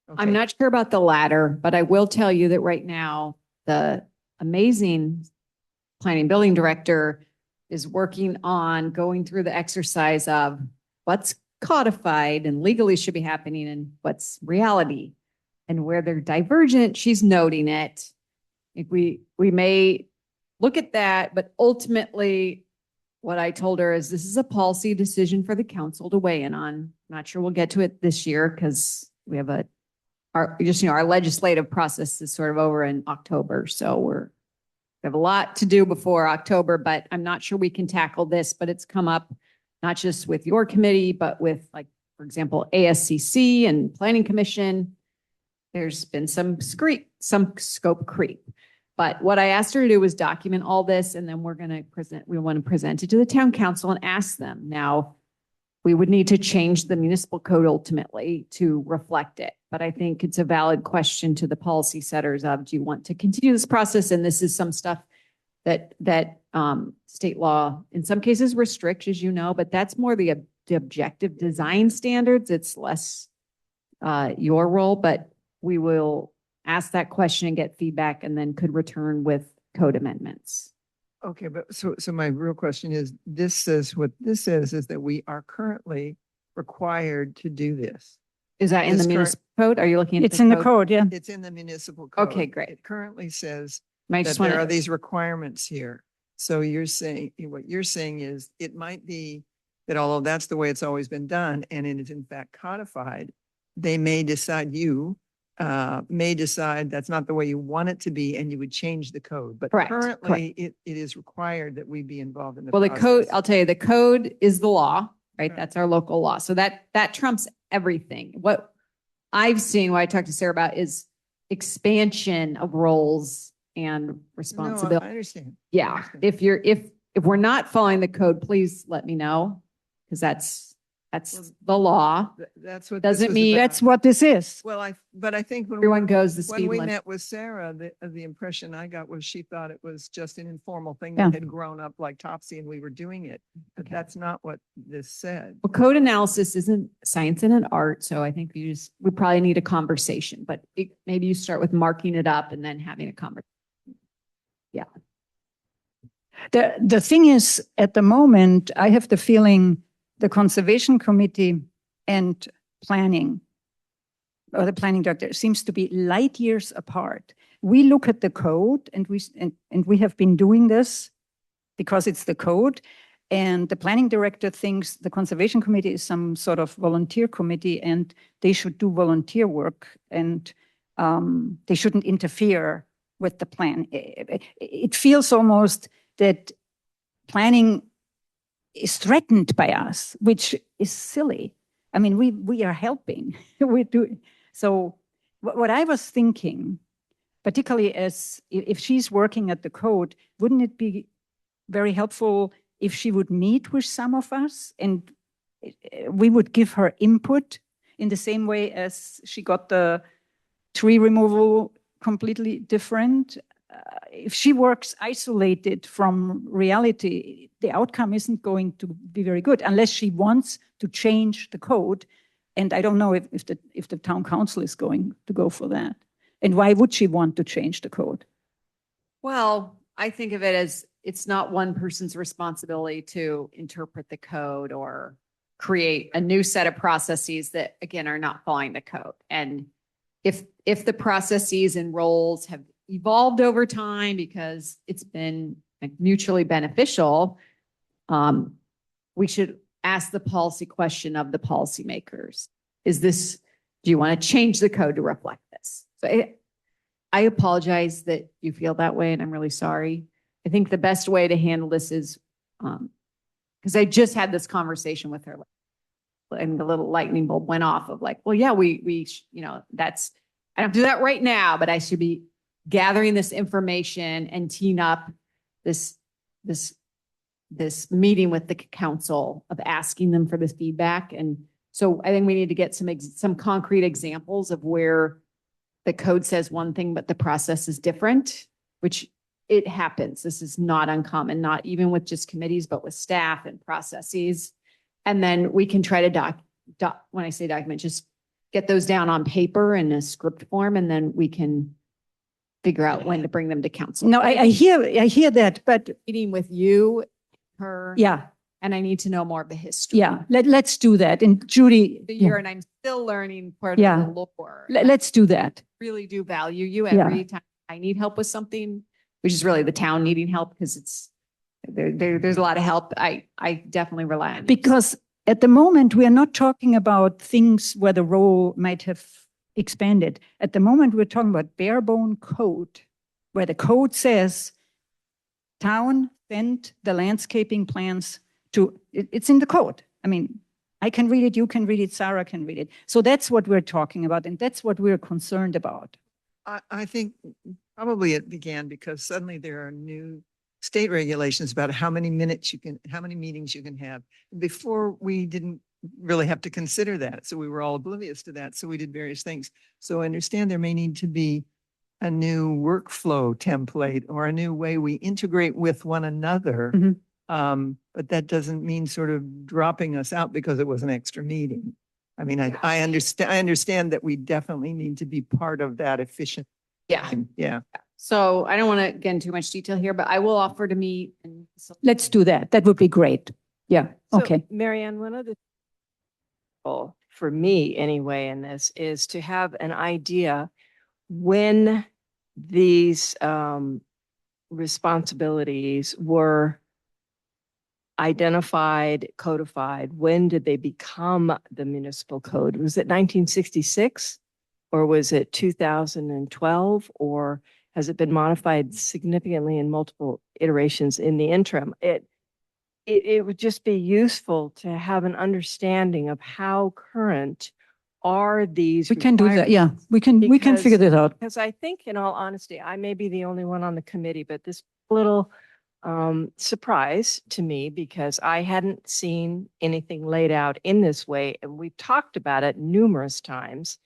I'm Okay. not sure about the latter, but I will tell you that right now, the amazing planning building director is working on going through the exercise of what's codified and legally should be happening and what's reality. And where they're divergent, she's noting it. I think we may look at that, but ultimately what I told her is this is a policy decision for the council to weigh in on. Not sure we'll get to it this year because we have our legislative process is sort of over in October. So we have a lot to do before October, but I'm not sure we can tackle this, but it's come up not just with your committee, but with, like, for example, ASCC and Planning Commission. There's been some scope creep. But what I asked her to do was document all this, and then we want to present it to the town council and ask them. Now, we would need to change the municipal code ultimately to reflect it. But I think it's a valid question to the policy setters of, do you want to continue this process? And this is some stuff that state law in some cases restricts, as you know, but that's more the objective design standards. It's less your role, but we will ask that question and get feedback and then could return with code amendments. Okay, but so my real question is, what this says is that we are currently required to do this. Is that in This the current- municipal code? Are you looking at? It's in the code, yeah. It's in the municipal code. Okay, great. It currently says I that just there want are to, these requirements here. So what you're saying is it might be that although that's the way it's always been done and it is in fact codified, they may decide may decide that's not the way you want it to be and you would change the code. But Correct, currently, it is required that we be involved in the Well, the code, process. I'll tell you, the code is the law, right? Right. That's our local law. So that trumps everything. What I've seen, what I talked to Sarah about is expansion of roles and No, responsibility. I understand. Yeah, understand. if we're not following the code, please let me know, because that's the law. That's what. this Doesn't was mean- about. That's what this is. Well, but I think when. Everyone goes the When speed we limit. met with Sarah, the impression I got was she thought it was just an informal thing Yeah. that had grown up like Topsy and we were doing it. But that's not what this said. Well, code analysis isn't science and an art, so I think we probably need a conversation, but maybe you start with marking it up and then having a conversation. The thing is, at the moment, I have the feeling the Conservation Committee and planning, or the planning director, seems to be light years apart. We look at the code and we have been doing this because it's the code. And the planning director thinks the Conservation Committee is some sort of volunteer committee and they should do volunteer work and they shouldn't interfere with the plan. It feels almost that planning is threatened by us, which is silly. I mean, we are helping. We're doing so. What I was thinking, particularly as if she's working at the code, wouldn't it be very helpful if she would meet with some of us and we would give her input in the same way as she got the tree removal completely different? If she works isolated from reality, the outcome isn't going to be very good unless she wants to change the code. And I don't know if the town council is going to go for that. And why would she want to change the code? Well, I think of it as it's not one person's responsibility to interpret the code or create a new set of processes that, again, are not following the code. And if the processes and roles have evolved over time because it's been like mutually beneficial, we should ask the policy question of the policymakers. Do you want to change the code to reflect this? So I apologize that you feel that way, and I'm really sorry. I think the best way to handle this is, because I just had this conversation with her, and the little lightning bulb went off of like, well, yeah, we that's, I don't do that right now, but I should be gathering this information and teeing up this meeting with the council of asking them for this feedback. And so I think we need to get some concrete examples of where the code says one thing, but the process is different, which it happens. This is not uncommon, not even with just committees, but with staff and processes. And then we can try to when I say document, just get those down on paper in a script form, and then we can figure out when to bring them to council. No, I hear that, but Meeting with you, her. yeah, And I need to know more of the history. yeah, let's do that. And Judy, The yeah, year, and I'm still learning part Yeah. of the lore. let's do that. Really do value you Yeah. every time I need help with something, which is really the town needing help because there's a lot of help. I definitely rely on you. Because at the moment, we are not talking about things where the role might have expanded. At the moment, we're talking about bare bone code, where the code says town sent the landscaping plans to, it's in the code. I mean, I can read it, you can read it, Sarah can read it. So that's what we're talking about, and that's what we're concerned about. I think probably it began because suddenly there are new state regulations about how many meetings you can have. Before, we didn't really have to consider that. So we were all oblivious to that. So we did various things. So I understand there may need to be a new workflow template or a new way we integrate with one another. Mhm. But that doesn't mean sort of dropping us out because it was an extra meeting. I mean, I understand that we definitely need to be part of that efficient. Yeah. Yeah. So I don't want to get into too much detail here, but I will offer to meet. And Let's do that. That would be great. Yeah, So, okay. Marianne, one of the goal for me anyway in this is to have an idea when these responsibilities were identified, codified. When did they become the municipal code? Was it 1966? Or was it 2012? Or has it been modified significantly in multiple iterations in the interim? It would just be useful to have an understanding of how current are these. We can do that. Yeah, requirements. we can Because- figure that out. Because I think in all honesty, I may be the only one on the committee, but this little surprise to me because I hadn't seen anything laid out in this way. And we've talked about it numerous times.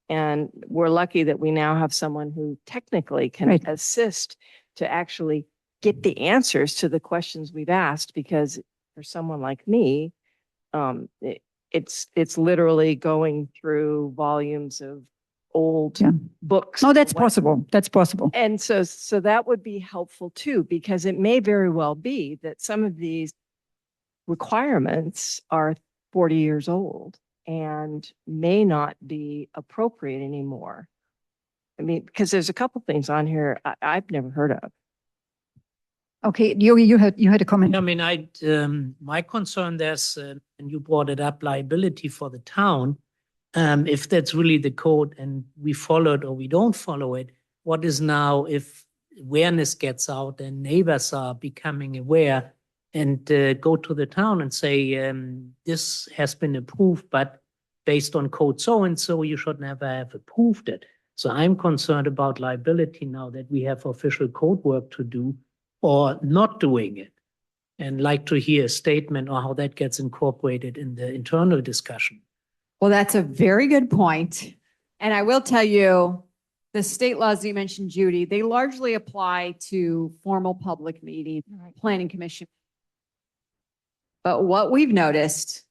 And we're lucky that we now have someone who technically can Right. assist to actually get the answers to the questions we've asked, because for someone like me, it's literally going through volumes of old Yeah. books. No, that's or what- possible. That's possible. And so that would be helpful too, because it may very well be that some of these requirements are 40 years old and may not be appropriate anymore. I mean, because there's a couple things on here I've never heard of. Okay, you had a comment. I mean, my concern there's, and you brought it up, liability for the town. If that's really the code and we follow it or we don't follow it, what is now if awareness gets out and neighbors are becoming aware and go to the town and say, this has been approved, but based on code so-and-so, you should never have approved it. So I'm concerned about liability now that we have official code work to do or not doing it. And like to hear a statement on how that gets incorporated in the internal discussion. Well, that's a very good point. And I will tell you, the state laws that you mentioned, Judy, they largely apply to formal public meetings, planning commission. But what we've noticed,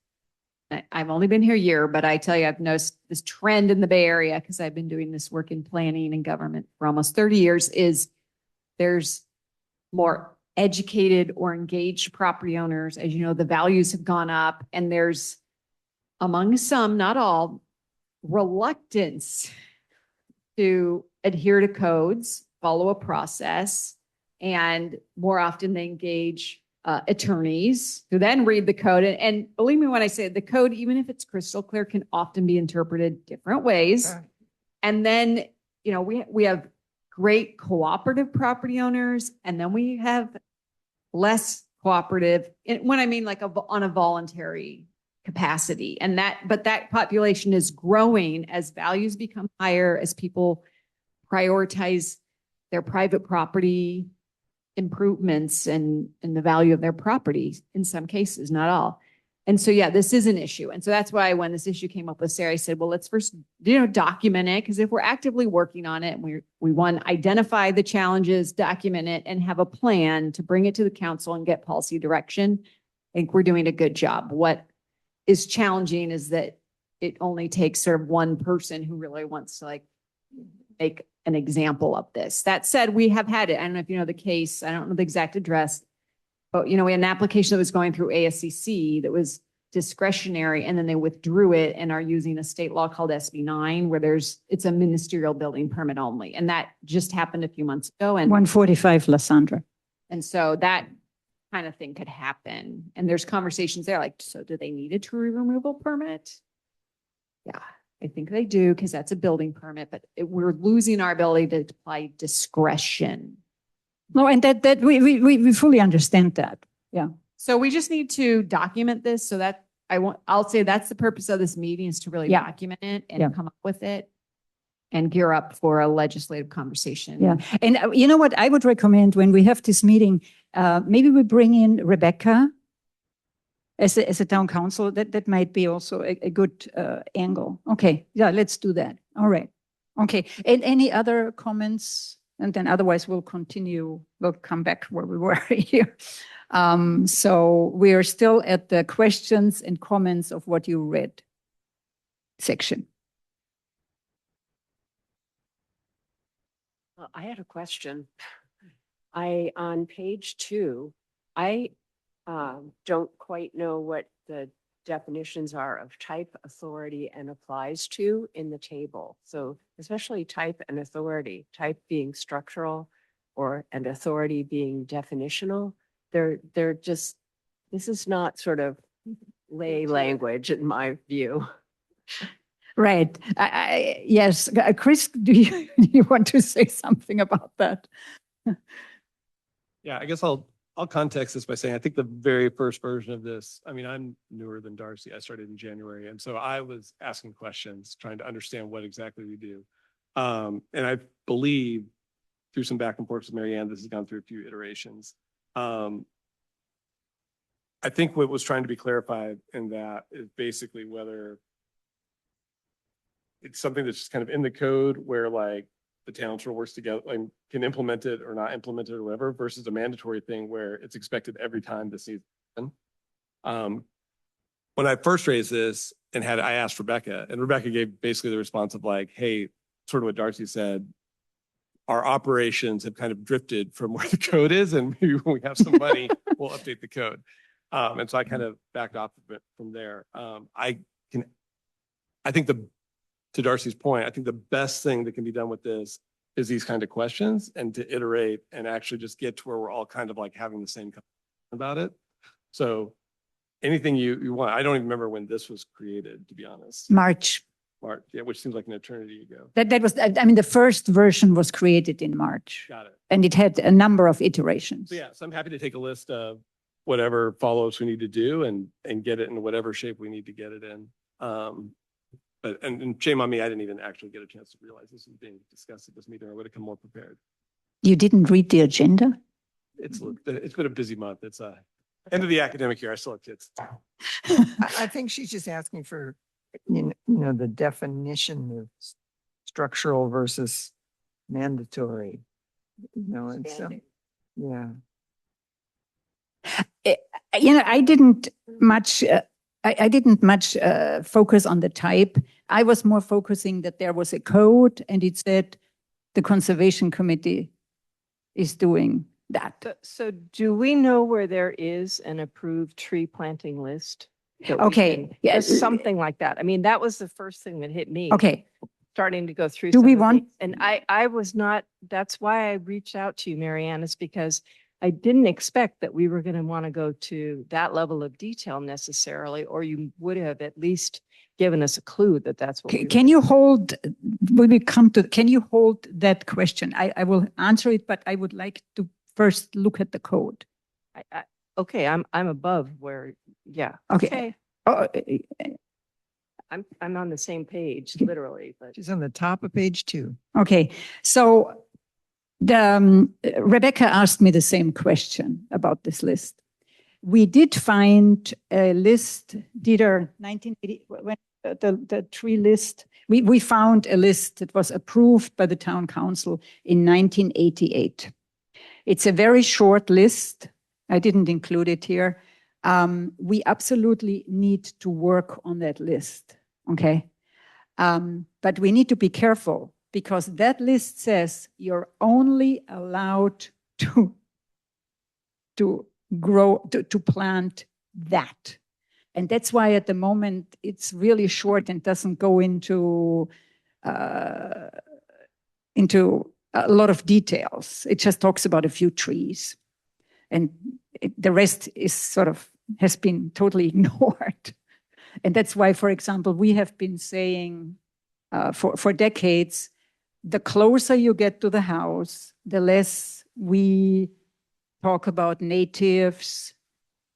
I've only been here a year, but I tell you, I've noticed this trend in the Bay Area because I've been doing this work in planning and government for almost 30 years, is there's more educated or engaged property owners. As you know, the values have gone up, and there's, among some, not all, reluctance to adhere to codes, follow a process, and more often they engage attorneys who then read the code. And believe me when I say it, the code, even if it's crystal clear, can often be interpreted different ways. And then, you know, we have great cooperative property owners, and then we have less cooperative, and when I mean like on a voluntary capacity. And but that population is growing as values become higher, as people prioritize their private property improvements and the value of their property in some cases, not all. And so, yeah, this is an issue. And so that's why when this issue came up with Sarah, I said, well, let's first, document it. Because if we're actively working on it, and we want to identify the challenges, document it, and have a plan to bring it to the council and get policy direction, I think we're doing a good job. What is challenging is that it only takes sort of one person who really wants to make an example of this. That said, we have had it. I don't know if you know the case. I don't know the exact address. But, we had an application that was going through ASCC that was discretionary, and then they withdrew it and are using a state law called SB 9, where it's a ministerial building permit only. And that just happened a few months ago. And 145 Lysandra. And so that kind of thing could happen. And there's conversations there like, so do they need a tree removal permit? Yeah, I think they do, because that's a building permit, but we're losing our ability to apply discretion. No, and that we fully understand that. Yeah. So we just need to document this so that I'll say that's the purpose of this meeting, is to really Yeah. document it and Yeah. come up with it and gear up for a legislative conversation. Yeah. And you know what I would recommend when we have this meeting, maybe we bring in Rebecca as a town council. That might be also a good angle. Okay. Yeah, let's do that. All right. Okay. And any other comments? And then otherwise we'll continue. We'll come back where we were here. So we are still at the questions and comments of what you read section. Well, I had a question. On page 2, I don't quite know what the definitions are of type, authority, and applies to in the table. So especially type and authority, type being structural and authority being definitional. They're just, this is not sort of lay language in my view. Right. Yes. Chris, do you want to say something about that? Yeah, I guess I'll context this by saying I think the very first version of this, I mean, I'm newer than Darcy. I started in January. And so I was asking questions, trying to understand what exactly we do. And I believe through some back and forth with Mary Ann, this has gone through a few iterations. I think what was trying to be clarified in that is basically whether it's something that's just kind of in the code where like the town sort of works together and can implement it or not implement it or whatever, versus a mandatory thing where it's expected every time this needs to happen. When I first raised this and I asked Rebecca, and Rebecca gave basically the response of like, hey, sort of what Darcy said, our operations have kind of drifted from where the code is, and maybe when we have some money, we'll update the code. And so I kind of backed off of it from there. I think to Darcy's point, I think the best thing that can be done with this is these kind of questions and to iterate and actually just get to where we're all kind of like having the same conversation about it. So anything you want, I don't even remember when this was created, to be honest. March. March, yeah, which seems like an eternity ago. That was, I mean, the first version was created in March. Got it. And it had a number of iterations. So yeah, so I'm happy to take a list of whatever follow-ups we need to do and get it in whatever shape we need to get it in. But shame on me, I didn't even actually get a chance to realize this was being discussed at this meeting. I would have come more prepared. You didn't read the agenda? It's been a busy month. It's end of the academic year. I still have kids. I think she's just asking for, you know, the definition of structural versus mandatory. You know, it's yeah. You know, I didn't much focus on the type. I was more focusing that there was a code and it said the conservation committee is doing that. So do we know where there is an approved tree planting list? Okay, yes. Something like that. I mean, that was the first thing that hit me. Okay. Starting to go through. Do some we of want? these. And I was not, that's why I reached out to you, Mary Ann, is because I didn't expect that we were going to want to go to that level of detail necessarily, or you would have at least given us a clue that that's what. Can you hold, when we come to, can you hold that question? I will answer it, but I would like to first look at the code. Okay, I'm above where, yeah. Okay. Oh, I'm on the same page, literally, but. She's on the top of page 2. okay. So Rebecca asked me the same question about this list. We did find a list, Dieter, 1980, when the tree list, we found a list that was approved by the town council in 1988. It's a very short list. I didn't include it here. We absolutely need to work on that list, okay? But we need to be careful because that list says you're only allowed to grow, to plant that. And that's why at the moment it's really short and doesn't go into a lot of details. It just talks about a few trees. And the rest is sort of, has been totally ignored. And that's why, for example, we have been saying for decades, the closer you get to the house, the less we talk about natives.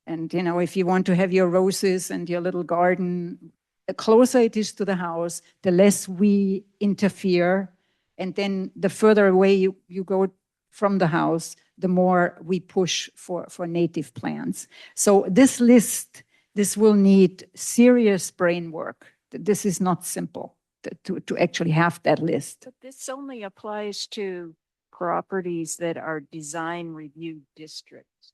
And, you know, if you want to have your roses and your little garden, the closer it is to the house, the less we interfere. And then the further away you go from the house, the more we push for native plants. So this list, this will need serious brain work. This is not simple to actually have that list. But this only applies to properties that are design review districts.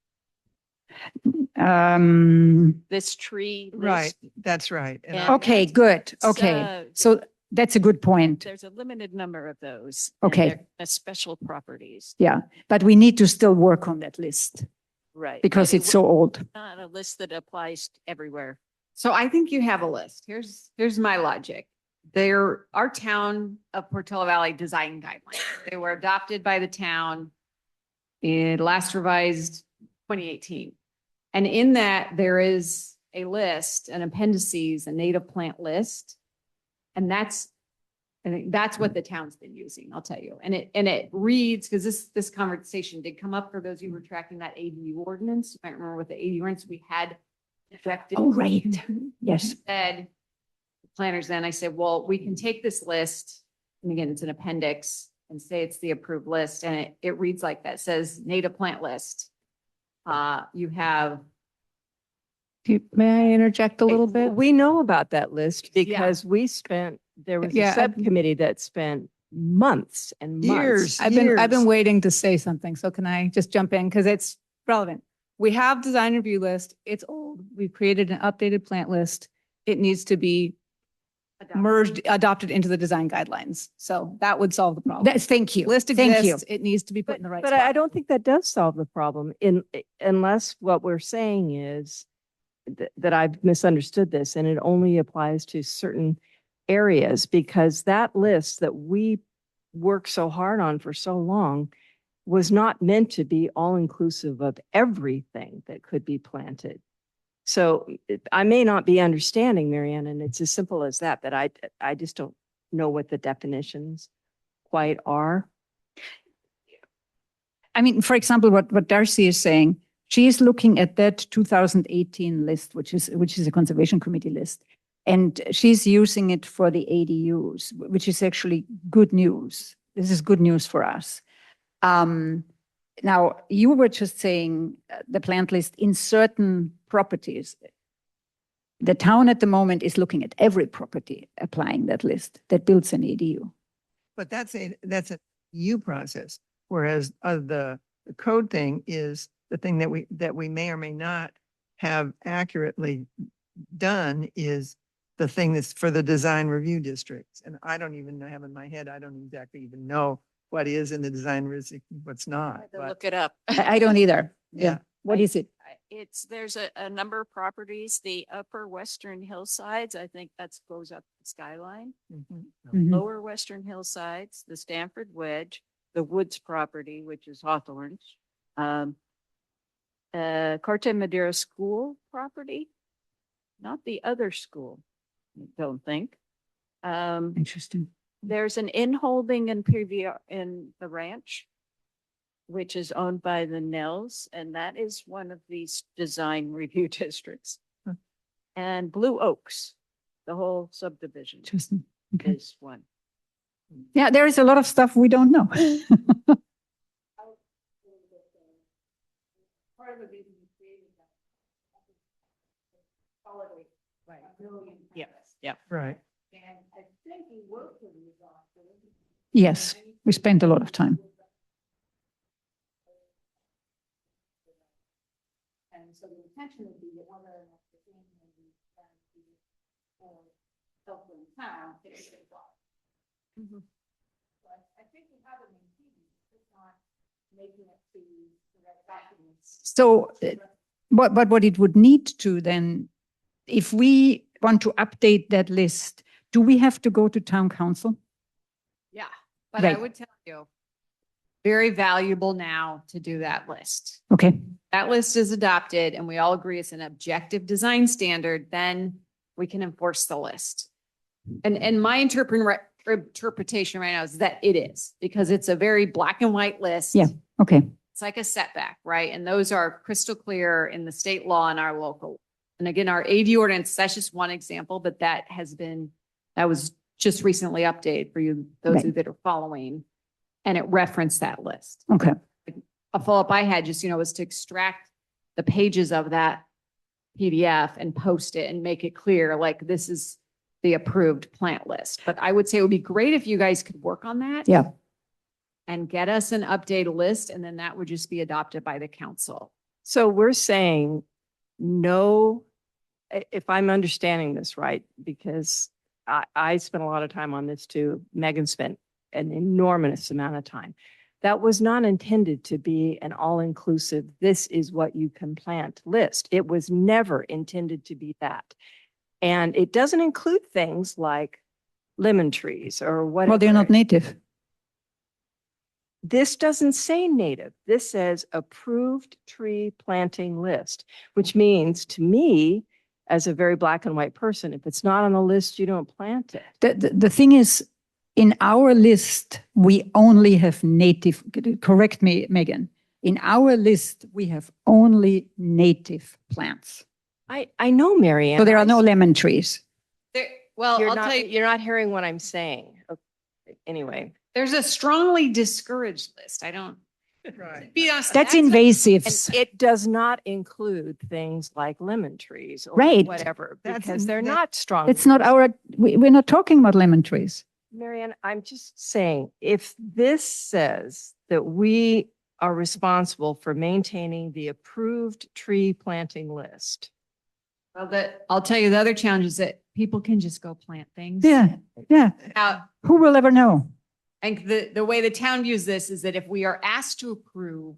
This tree list. Right, that's right. And And Okay, good. Okay, so that's a good point. There's a limited number of those. Okay. And they're special properties. Yeah, but we need to still work on that list Right. because But it's so old. Not a list that applies everywhere. So I think you have a list. Here's my logic. Our town of Portola Valley design guidelines. They were adopted by the town in last revised 2018. And in that there is a list, an appendices, a native plant list And I think that's what the town's been using, I'll tell you. And it reads, because this conversation did come up for those of you who were tracking that ADU ordinance. You might remember with the ADU ordinance, we had effective. Oh, right. Yes. Said, planners then, I said, well, we can take this list, and again, it's an appendix, and say it's the approved list, and it reads like that, says native plant list. You have. May I interject a little bit? We know about that list because there was a Yeah, subcommittee that spent months and months. Years. I've been waiting to say something, so can I just jump in? Because it's relevant. We have design review list. It's old. We've created an updated plant list. It needs to be adopted into the design guidelines. So that would solve the problem. Thank you. List Thank you. exists. It needs to be put in the right But spot. I don't think that does solve the problem unless what we're saying is that I've misunderstood this and it only applies to certain areas, because that list that we worked so hard on for so long was not meant to be all inclusive of everything that could be planted. So I may not be understanding, Marianne, and it's as simple as that I just don't know what the definitions quite are. I mean, for example, what Darcy is saying, she is looking at that 2018 list, which is a conservation committee list, and she's using it for the ADUs, which is actually good news. This is good news for us. Now, you were just saying the plant list in certain properties. The town at the moment is looking at every property applying that list that builds an ADU. But that's a U process, whereas the code thing is the thing that we may or may not have accurately done is the thing that's for the design review districts. And I don't even have in my head, I don't exactly even know what is in the design risk, what's not. But Look it up. I don't either. Yeah. What is it? There's a number of properties, the upper western hillsides, I think that goes up the Skyline. mhm. Mhm. Lower western hillsides, the Stanford Wedge, the Woods property, which is Hawthorne's. Corte Madera School property, not the other school, I don't think. Interesting. There's an in-holding in PVR in the ranch, which is owned by the Nells, and that is one of these design review districts. Huh. And Blue Oaks, the whole subdivision Interesting. Okay. is one. Yeah, there is a lot of stuff we don't know. Yeah, yeah. Right. Yes, we spent a lot of time. And so the intention would be that one of the helpful in town. I think we have it in TV, just not making it to the right documents. So what it would need to then, if we want to update that list, do we have to go to town council? Yeah, but I Right. would tell you, very valuable now to do that list. Okay. That list is adopted and we all agree it's an objective design standard, then we can enforce the list. And my interpretation right now is that it is, because it's a very black and white list. Yeah. Okay. It's like a setback, right? And those are crystal clear in the state law and our local. And again, our AD ordinance, that's just one example, but that was just recently updated for you, those of you that are following. And it referenced that list. Okay. A follow-up I had just, was to extract the pages of that PDF and post it and make it clear, like this is the approved plant list. But I would say it would be great if you guys could work on that. Yeah. And get us an updated list, and then that would just be adopted by the council. So we're saying no, if I'm understanding this right, because I spent a lot of time on this too. Megan spent an enormous amount of time. That was not intended to be an all-inclusive, this is what you can plant list. It was never intended to be that. And it doesn't include things like lemon trees or whatever. Well, they're not native. This doesn't say native. This says approved tree planting list, which means to me, as a very black and white person. If it's not on the list, you don't plant it. The thing is, in our list, we only have native, correct me, Megan. In our list, we have only native plants. I know, Marianne. So there are no lemon trees. Well, You're I'll not, tell you, you're not hearing what I'm saying. Okay. Anyway. there's a strongly discouraged list. I don't. Right. Be honest, That's And invasives. it does not include things like lemon trees or Right. whatever, That's because in- they're that- not strong. It's not our, we're not talking about lemon trees. Marianne, I'm just saying, if this says that we are responsible for maintaining the approved tree planting list. Well, I'll tell you, the other challenge is that people can just go plant things. Yeah, yeah. Now, Who will ever know? and the way the town views this is that if we are asked to approve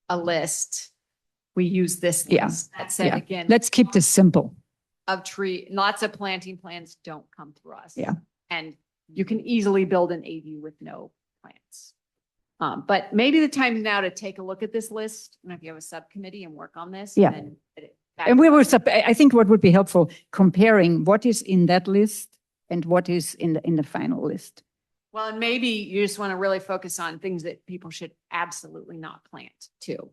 a list, we use this Yeah. list. That said, Yeah. again, Let's keep this simple. of tree, lots of planting plans don't come through us. Yeah. And you can easily build an ADU with no plants. But maybe the time now to take a look at this list, and if you have a subcommittee and work on this. Yeah. then And we were, I think what would be helpful, comparing what is in that list and what is in the final list. Well, and maybe you just want to really focus on things that people should absolutely not plant too.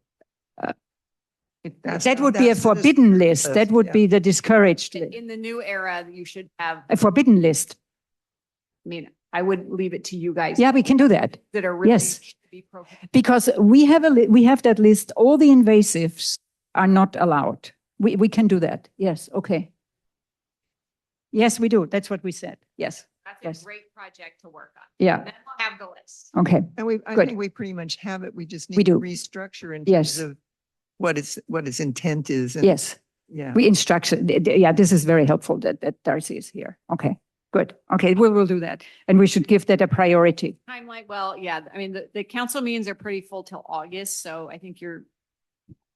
That's- That would be a that's the forbidden list. list, That would yeah. be the discouraged list. In the new era, you should have, A forbidden list. I mean, I would leave it to you guys. Yeah, we can do that. That are really. Yes. should be prohibited. Because we have we have that list. All the invasives are not allowed. We can do that. Yes, okay. Yes, we do. That's what we said. Yes, That's yes. a great project to work on. yeah, Then we'll have the list. okay. And I Good. think we pretty much have it. We just We need to do. restructure in Yes. terms of what its intent is. And Yes, Yeah. we instruction. Yeah, this is very helpful that Darcy is here. Okay, good. Okay, we will do that. And we should give that a priority. Timeline, well, yeah, I mean, the council meetings are pretty full till August, so I think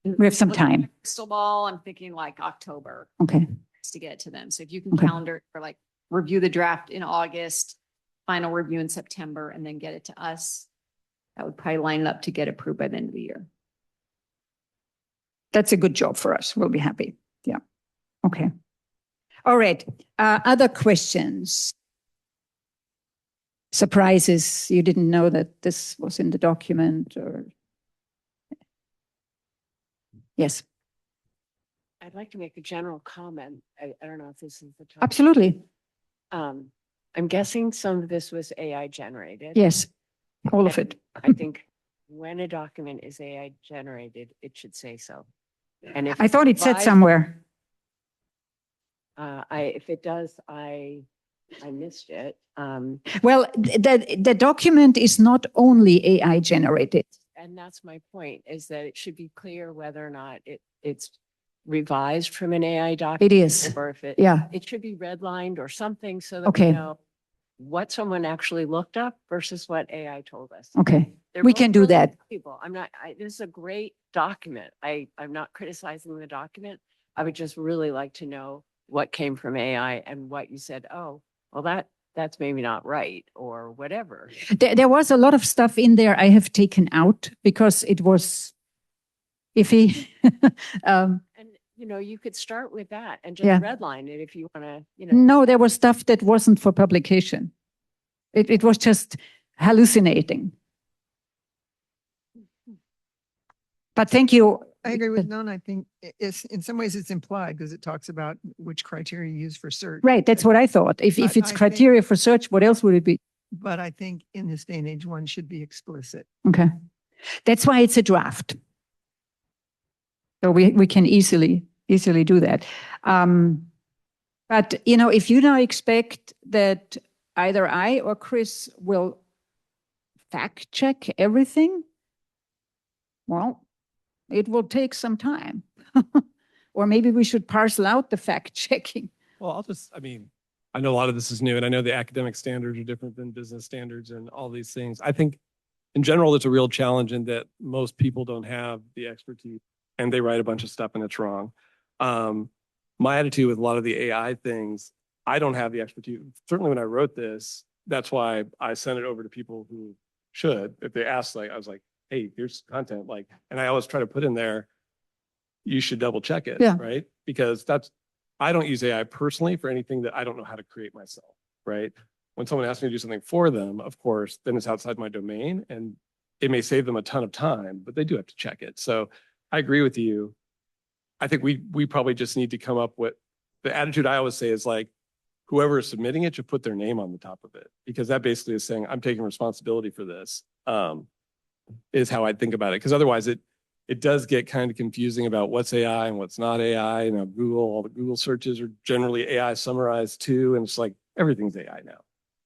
We have some looking at time. a Crystal ball, I'm thinking like October Okay, to get it to them. So if you can Okay. calendar or like review the draft in August, final review in September, and then get it to us, that would probably line it up to get approved by the end of the year. that's a good job for us. We'll be happy. Yeah, okay. All right, other questions? Surprises, you didn't know that this was in the document or? Yes, I'd like to make a general comment. I don't know if this is the time. absolutely. I'm guessing some of this was AI generated. Yes, all of it. I think when a document is AI generated, it should say so. And if I thought it said revised, somewhere. if it does, I missed it. Well, the document is not only AI generated. And that's my point, is that it should be clear whether or not it's revised from an AI document. is. Or if Yeah, it should be redlined or something so that Okay. we know what someone actually looked up versus what AI told us. okay. They're We both can do really that. People, this is a great document. I'm not criticizing the document. I would just really like to know what came from AI and what you said, oh, well, that's maybe not right or whatever. There was a lot of stuff in there I have taken out because it was iffy. And, you could start with that and just Yeah. redline it if you want to, No, there was stuff that wasn't for publication. It was just hallucinating. But thank you. I agree with Nona. I think it's, in some ways it's implied because it talks about which criteria you use for search. Right, that's what I thought. If But it's I think- criteria for search, what else would it be? But I think in this day and age, one should be explicit. Okay. That's why it's a draft. So we can easily do that. But, if you now expect that either I or Chris will fact check everything, well, it will take some time. Or maybe we should parcel out the fact checking. Well, I know a lot of this is new and I know the academic standards are different than business standards and all these things. I think in general, it's a real challenge in that most people don't have the expertise and they write a bunch of stuff and it's wrong. My attitude with a lot of the AI things, I don't have the expertise. Certainly when I wrote this, that's why I sent it over to people who should. If they asked, I was like, hey, here's content. And I always try to put in there, you should double check it, Yeah. right? Because that's I don't use AI personally for anything that I don't know how to create myself, right? When someone asks me to do something for them, of course, then it's outside my domain and it may save them a ton of time, but they do have to check it. So I agree with you. I think we probably just need to come up with the attitude I always say is like, whoever is submitting it should put their name on the top of it, because that basically is saying, I'm taking responsibility for this, is how I think about it. Because otherwise it does get kind of confusing about what's AI and what's not AI. You know, Google, all the Google searches are generally AI summarized too. And it's like, everything's AI now.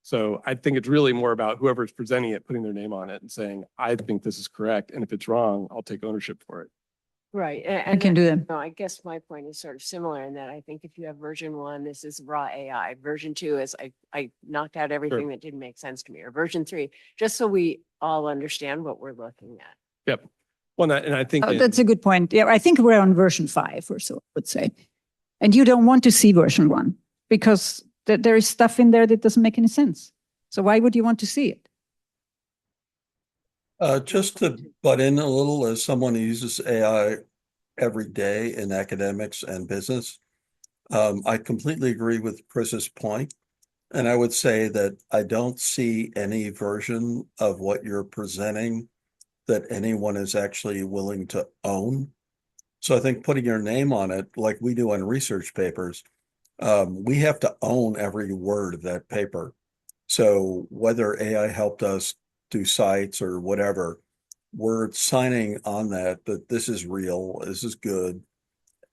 So I think it's really more about whoever's presenting it, putting their name on it and saying, I think this is correct. And if it's wrong, I'll take ownership for it. Right. I can do that. No, I guess my point is sort of similar in that I think if you have version 1, this is raw AI. Version 2 is I knocked out everything that didn't make sense to me. Or version 3, just so we all understand what we're looking at. Yep. Well, and I think That's a good point. Yeah, I think we're on version 5 or so, I would say. And you don't want to see version 1 because there is stuff in there that doesn't make any sense. So why would you want to see it? Just to butt in a little, as someone who uses AI every day in academics and business, I completely agree with Chris's point. And I would say that I don't see any version of what you're presenting that anyone is actually willing to own. So I think putting your name on it, like we do on research papers, we have to own every word of that paper. So whether AI helped us do sites or whatever, we're signing on that this is real, this is good.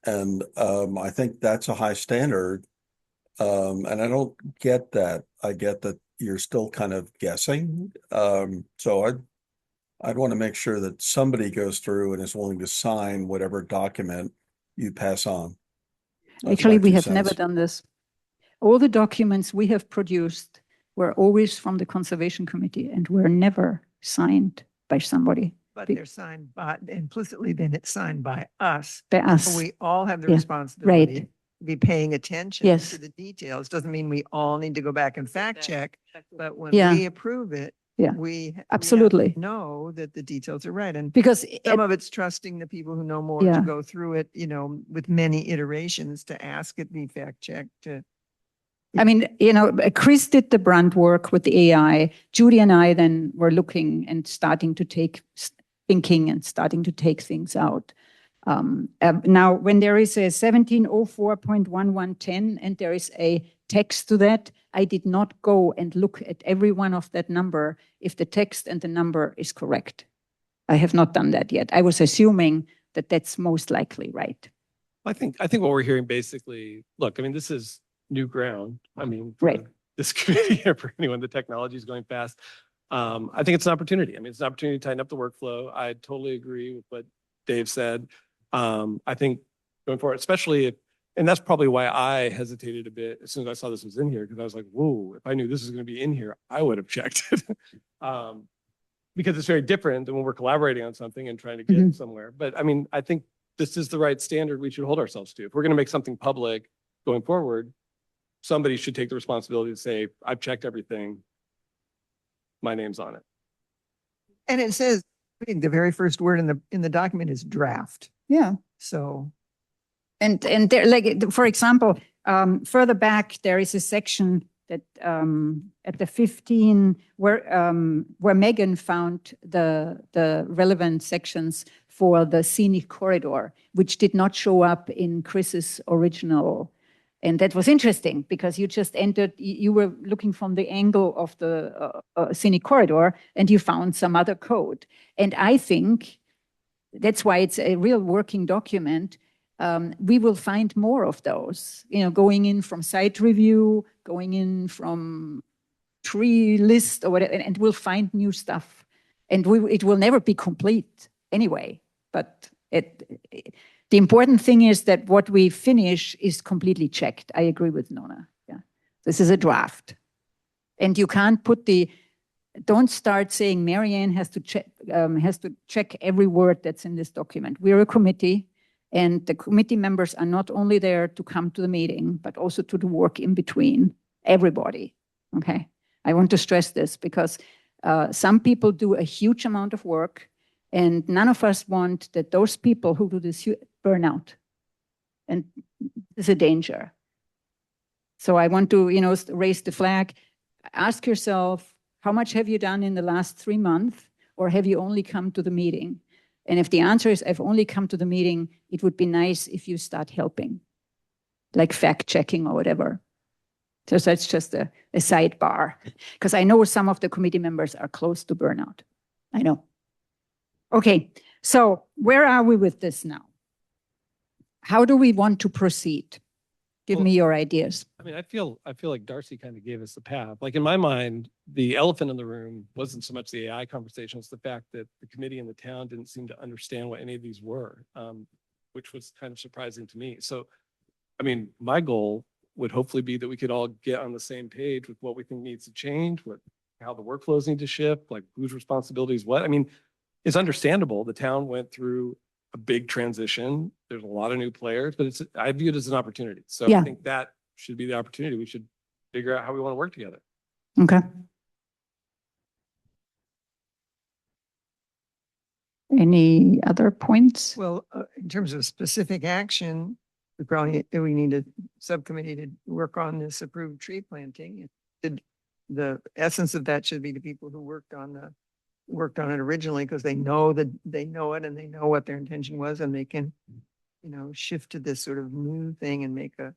And I think that's a high standard. And I don't get that. I get that you're still kind of guessing. So I'd want to make sure that somebody goes through and is willing to sign whatever document you pass on. That's Actually, my we 2 have never cents. done this. All the documents we have produced were always from the Conservation Committee and were never signed by somebody. But they're signed by, implicitly, then it's signed by us. By us. So we all have the Yeah, responsibility right. to be paying attention Yes. to the details. Doesn't mean we all need to go back and fact check, but when Yeah. we approve it, Yeah. we have Absolutely. to know that the details are right. And Because some of it's trusting the people who know more Yeah. to go through it, you know, with many iterations to ask it be fact checked. I mean, you know, Chris did the brunt work with the AI. Judy and I then were looking and starting to thinking and starting to take things out. Now, when there is a 1704.1110 and there is a text to that, I did not go and look at every one of that number if the text and the number is correct. I have not done that yet. I was assuming that that's most likely right. I think what we're hearing basically, look, I mean, this is new ground. I mean, for Right. this committee or for anyone, the technology is going fast. I think it's an opportunity. I mean, it's an opportunity to tighten up the workflow. I totally agree with what Dave said. I think going forward, especially if, and that's probably why I hesitated a bit as soon as I saw this was in here, because I was like, whoa, if I knew this was going to be in here, I would have checked it. Because it's very different than when we're collaborating on something and trying to get somewhere. But I mean, I think this is the right standard we should hold ourselves to. If we're going to make something public going forward, somebody should take the responsibility to say, I've checked everything. My name's on it. And it says, I think the very first word in the document is draft. Yeah. So. And there, like, for example, further back, there is a section that at the 15 where Megan found the relevant sections for the scenic corridor, which did not show up in Chris's original. And that was interesting because you just entered, you were looking from the angle of the scenic corridor and you found some other code. And I think that's why it's a real working document. We will find more of those, you know, going in from site review, going in from tree list or whatever, and we'll find new stuff. And it will never be complete anyway, but the important thing is that what we finish is completely checked. I agree with Nona. Yeah, this is a draft, and you can't put don't start saying Marianne has to check every word that's in this document. We're a committee, and the committee members are not only there to come to the meeting, but also to do work in between. Everybody, okay? I want to stress this because some people do a huge amount of work, and none of us want that those people who do this burn out. And it's a danger. So I want to, raise the flag. Ask yourself, how much have you done in the last 3 months? Or have you only come to the meeting? And if the answer is, I've only come to the meeting, it would be nice if you start helping, like fact checking or whatever. So that's just a sidebar, because I know some of the committee members are close to burnout. I know. Okay, so where are we with this now? How do we want to proceed? Give me your ideas. I mean, I feel like Darcy kind of gave us the path. Like in my mind, the elephant in the room wasn't so much the AI conversation, it's the fact that the committee and the town didn't seem to understand what any of these were, which was kind of surprising to me. So, I mean, my goal would hopefully be that we could all get on the same page with what we think needs to change, how the workflows need to shift, like whose responsibility is what. I mean, it's understandable. The town went through a big transition. There's a lot of new players, but I view it as an opportunity. So Yeah. I think that should be the opportunity. We should figure out how we want to work together. Okay. Any other points? Well, in terms of specific action, we need a subcommittee to work on this approved tree planting. The essence of that should be the people who worked on it originally, because they know it and they know what their intention was, and they can, shift to this sort of new thing and make a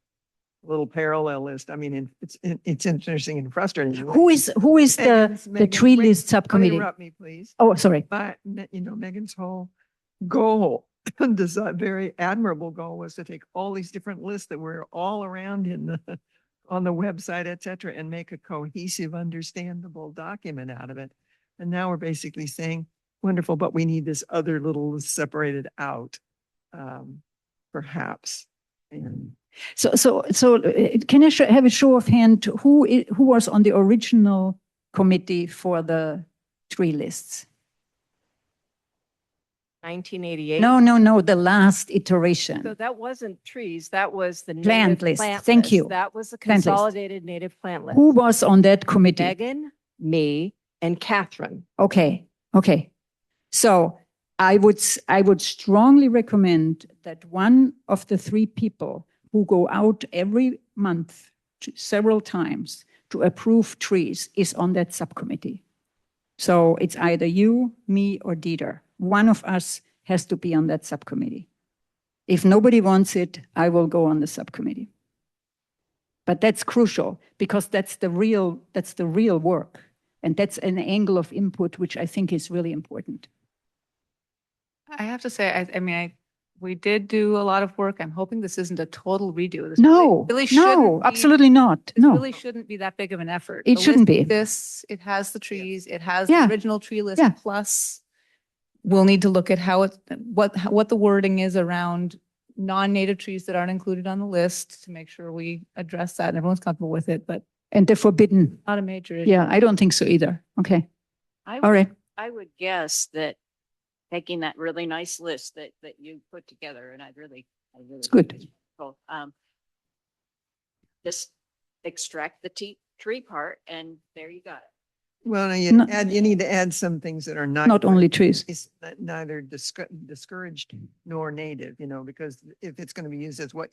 little parallel list. I mean, it's interesting and frustrating. Who is the tree list subcommittee? Don't interrupt me, please. Oh, sorry. But, Megan's whole goal, this very admirable goal, was to take all these different lists that were all around on the website, et cetera, and make a cohesive, understandable document out of it. And now we're basically saying, wonderful, but we need this other little list separated out, perhaps. And So can I have a show of hand? Who was on the original committee for the tree lists? 1988. No, the last iteration. So that wasn't trees, that was the Plant native list. plant Thank list. you. That was the Plant list. consolidated native plant list. Who was on that committee? Megan, me, and Catherine. Okay. So I would strongly recommend that one of the 3 people who go out every month several times to approve trees is on that subcommittee. So it's either you, me, or Dieter. One of us has to be on that subcommittee. If nobody wants it, I will go on the subcommittee. But that's crucial, because that's the real work. And that's an angle of input, which I think is really important. I have to say, we did do a lot of work. I'm hoping this isn't a total redo. This No, really shouldn't no, be- absolutely not. This No. really shouldn't be that big of an effort. It The shouldn't list be. is it has the trees, it has Yeah. the original tree list, Yeah. plus we'll need to look at what the wording is around non-native trees that aren't included on the list to make sure we address that and everyone's comfortable with it, but And the forbidden. not a major issue. Yeah, I don't think so either. Okay. All right. I would guess that taking that really nice list that you put together, and I really. It's good. Just extract the tree part, and there you got it. well, you No- need to add some things that are Not only trees. It's neither discouraged nor native, because if it's going to be used as what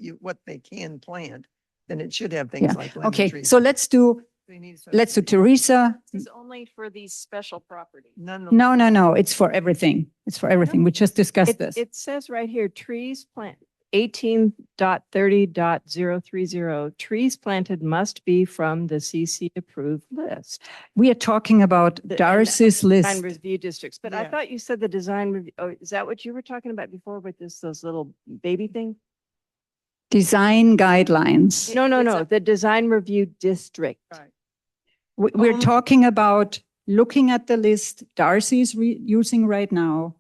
they can plant, then it should have things Yeah. like lemon Okay, trees. so let's do Teresa. This is only for these special properties. No, it's for everything. It's for everything. We just discussed this. It says right here, trees plant, 18.30.030, trees planted must be from the CC approved list. We are talking about Darcy's Design list. review districts, but I Yeah. thought you said the design review, is that what you were talking about before with those little baby thing? Design guidelines. No, the design review district. Right. We're talking about looking at the list Darcy's using right now,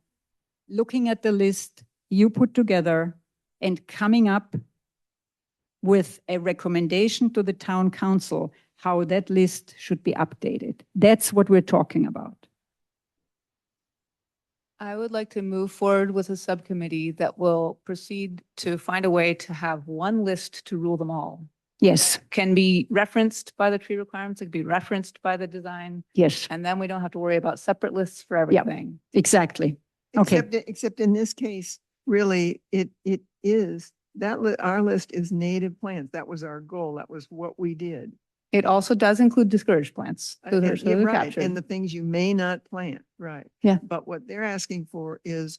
looking at the list you put together, and coming up with a recommendation to the town council how that list should be updated. That's what we're talking about. I would like to move forward with a subcommittee that will proceed to find a way to have one list to rule them all. Yes, Can be referenced by the tree requirements, it can be referenced by the design, yes, and then we don't have to worry about separate lists for everything. exactly. Okay. Except in this case, really, it is our list is native plants. That was our goal. That was what we did. It also does include discouraged plants. So they're, And- so yeah, they're right, captured. and the things you may not plant, right? Yeah. But what they're asking for is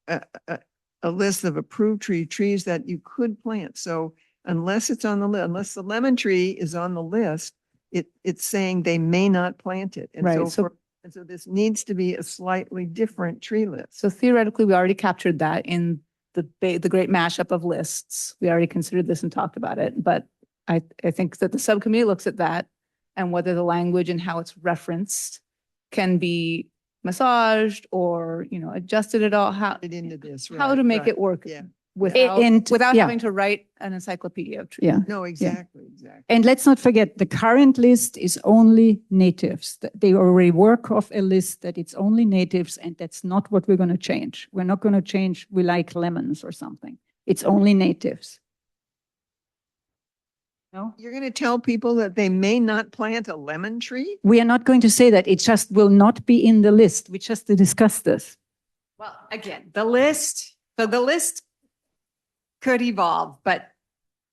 a list of approved trees that you could plant. So unless it's on the list, unless the lemon tree is on the list, it's saying they may not plant it. And Right, so so- and so this needs to be a slightly different tree list. So theoretically, we already captured that in the great mashup of lists. We already considered this and talked about it, but I think that the subcommittee looks at that and whether the language and how it's referenced can be massaged or, you know, adjusted at all, how, It into this, how right, to make right. it work Yeah. without, And- without yeah. having to write an encyclopedia of trees. Yeah. No, exactly. And let's not forget, the current list is only natives. They already work off a list that it's only natives, and that's not what we're going to change. We're not going to change, we like lemons or something. It's only natives. No? You're going to tell people that they may not plant a lemon tree? We are not going to say that. It just will not be in the list. We just discussed this. Well, again, the list could evolve, but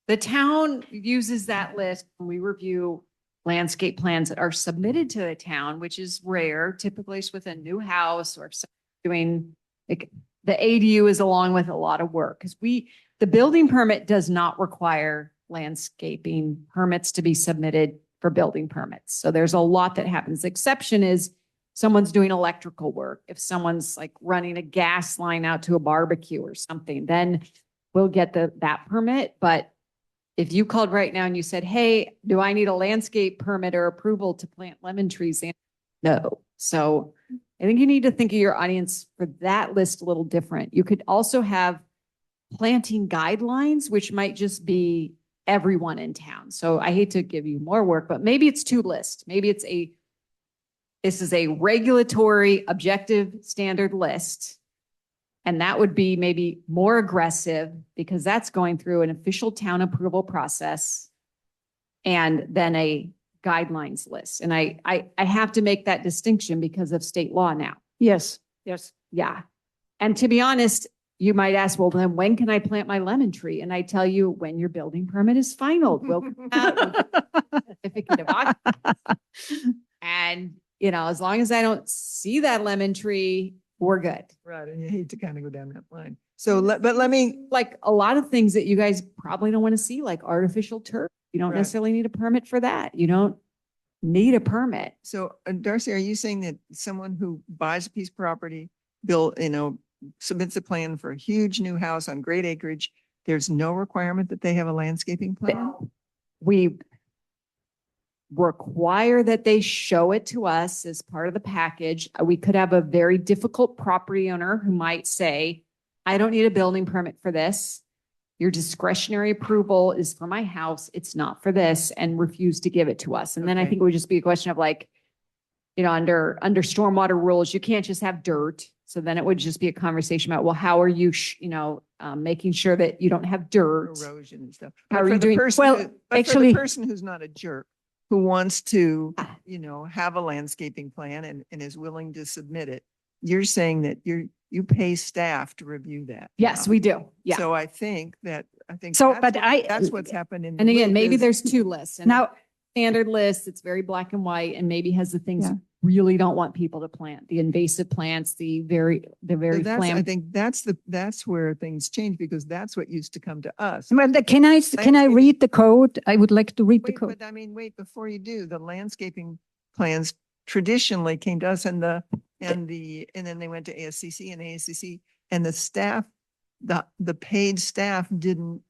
the town uses that list when we review landscape plans that are submitted to the town, which is rare. Typically it's with a new house or if someone's doing, like, the ADU is along with a lot of work because the building permit does not require landscaping permits to be submitted for building permits. So there's a lot that happens. The exception is someone's doing electrical work. If someone's like running a gas line out to a barbecue or something, then we'll get that permit. But if you called right now and you said, hey, do I need a landscape permit or approval to plant lemon trees? No. So I think you need to think of your audience for that list a little different. You could also have planting guidelines, which might just be everyone in town. So I hate to give you more work, but maybe it's two lists. Maybe this is a regulatory objective standard list. And that would be maybe more aggressive because that's going through an official town approval process and then a guidelines list. And I have to make that distinction because of state law now. Yes. Yes. Yeah. And to be honest, you might ask, well, then when can I plant my lemon tree? And I tell you, when your building permit is final, we'll certificate of occupancy. And, you know, as long as I don't see that lemon tree, we're good. Right, and you hate to kind of go down that line. So but let me, Like a lot of things that you guys probably don't want to see, like artificial turf. You don't Right. necessarily need a permit for that. You don't need a permit. so Darcy, are you saying that someone who buys a piece of property, submits a plan for a huge new house on great acreage, there's no requirement that they have a landscaping plan? We require that they show it to us as part of the package. We could have a very difficult property owner who might say, I don't need a building permit for this. Your discretionary approval is for my house. It's not for this, and refuse to give it to us. And then I Okay. think it would just be a question of like, you know, under stormwater rules, you can't just have dirt. So then it would just be a conversation about, well, how are you, making sure that you don't have dirt? Erosion and stuff. How But are for you the doing- person Well, who- but for actually- the person who's not a jerk, who wants to, Ah. have a landscaping plan and is willing to submit it, you're saying that you pay staff to review that. Yes, now. we do. Yeah. So I think So, that's but that's what's happened in. the And again, loop maybe is- there's two lists. And Now, standard list, it's very black and white and maybe has the things Yeah. you really don't want people to plant, the invasive plants, the very So I flam. think that's where things change because that's what used to come to us. well, can I Landscaping- read the code? I would like to read the Wait, code. but I mean, wait, before you do, the landscaping plans traditionally came to us and then they went to ASCC and the staff, the paid staff didn't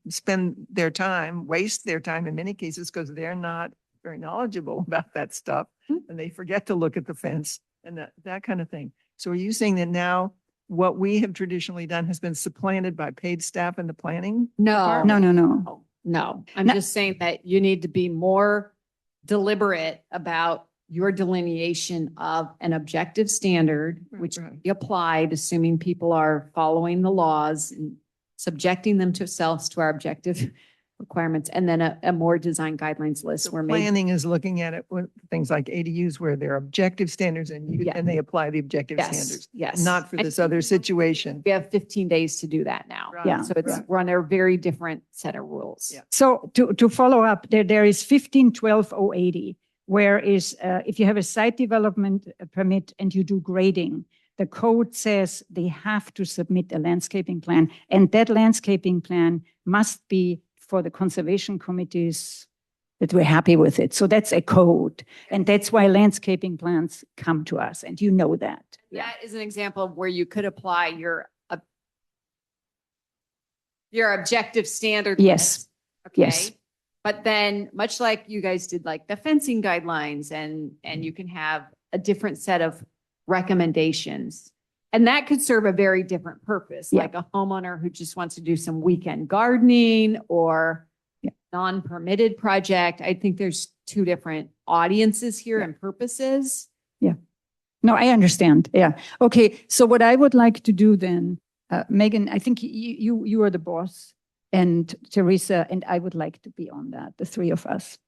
spend their time, waste their time in many cases because they're not very knowledgeable about that stuff. And they forget to look at the fence and that kind of thing. So are you saying that now what we have traditionally done has been supplanted by paid staff in the planning? No, No, no, no. no, no. I'm No. just saying that you need to be more deliberate about your delineation of an objective standard, Right, which right. be applied, assuming people are following the laws and subjecting themselves to our objective requirements, and then a more design guidelines list So were made. planning is looking at it with things like ADUs where there are objective standards Yeah. and they apply the objective Yes, standards. yes. Not for And this other situation. We have 15 days to do that now. Right, Yeah. So it's, right. we're under a very different set of rules. Yeah. So to follow up, there is 1512-080, where is, if you have a site development permit and you do grading, the code says they have to submit a landscaping plan, and that landscaping plan must be for the conservation committees that we're happy with it. So that's a code, and that's why landscaping plans come to us, and you know that. Yeah. That is an example of where you could apply your objective standard. Yes. list, Yes. Okay. But then, much like you guys did like the fencing guidelines, and you can have a different set of recommendations. And that could serve a very different purpose, Yeah. like a homeowner who just wants to do some weekend gardening or Yeah. non-permitted project. I think there's two different audiences here Yeah. and purposes. No, I understand. Yeah. Okay. So what I would like to do then, Megan, I think you are the boss, and Teresa, and I would like to be on that, the three of us.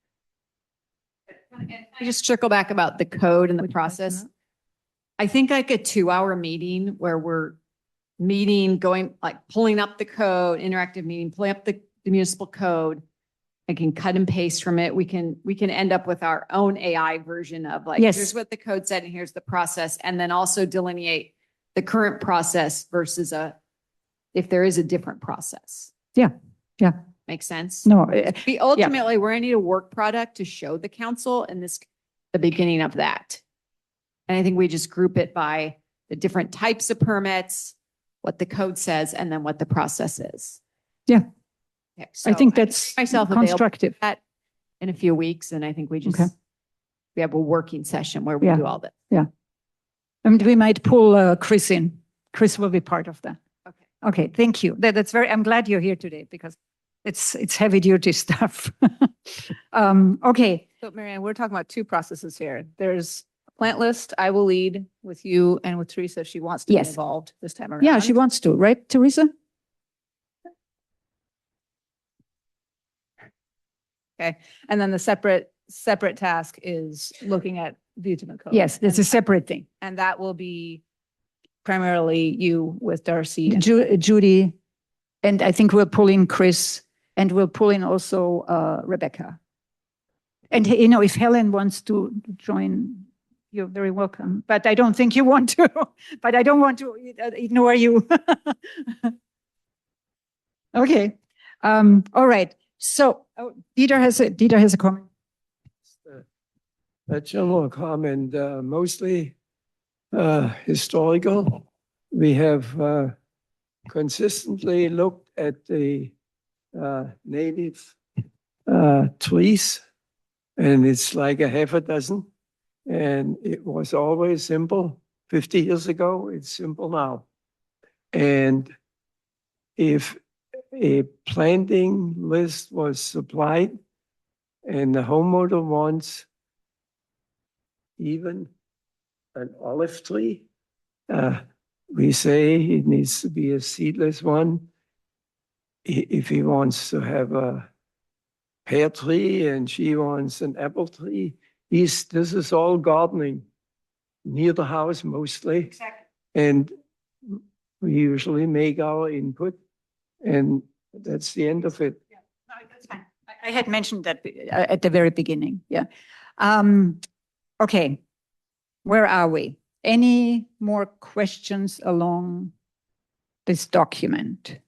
I just circle back about the code and the Would you like to process. know? I think like a 2-hour meeting where we're meeting, going, like pulling up the code, interactive meeting, pulling up the municipal code. I can cut and paste from it. We can end up with our own AI version of like, Yes. here's what the code said and here's the process. And then also delineate the current process versus if there is a different process. Yeah. Yeah. Makes sense? No, Ultimately, we're gonna need a work product to show the council, and the beginning of that. And I think we just group it by the different types of permits, what the code says, and then what the process is. Yeah. Okay, I so think that's myself available constructive. that in a few weeks, and I think we Okay. we have a working session where we Yeah. do all that. And we might pull Chris in. Chris will be part of that. Okay. Okay, thank you. I'm glad you're here today because it's heavy duty stuff. Okay, So Marianne, we're talking about two processes here. There's a plant list. I will lead with you and with Teresa if she wants to be Yes. involved this time around. yeah, she wants to, right, Teresa? Okay. And then the separate task is looking at the ultimate code. Yes, it's a And- separate thing. And that will be primarily you with Darcy. and- Judy, and I think we'll pull in Chris, and we'll pull in also Rebecca. And, if Helen wants to join, you're very welcome, but I don't think you want to, but I don't want to ignore you. Okay, all right. So Dieter has a comment. A general comment, mostly historical. We have consistently looked at the native trees, and it's like a half a dozen. And it was always simple 50 years ago. It's simple now. And if a planting list was supplied and the homeowner wants even an olive tree, we say it needs to be a seedless one. If he wants to have a pear tree and she wants an apple tree, this is all gardening near the house mostly. Exactly. And we usually make our input, and that's the end of it. No, that's fine. I had mentioned that at the very beginning, yeah. Okay, where are we? Any more questions along this document?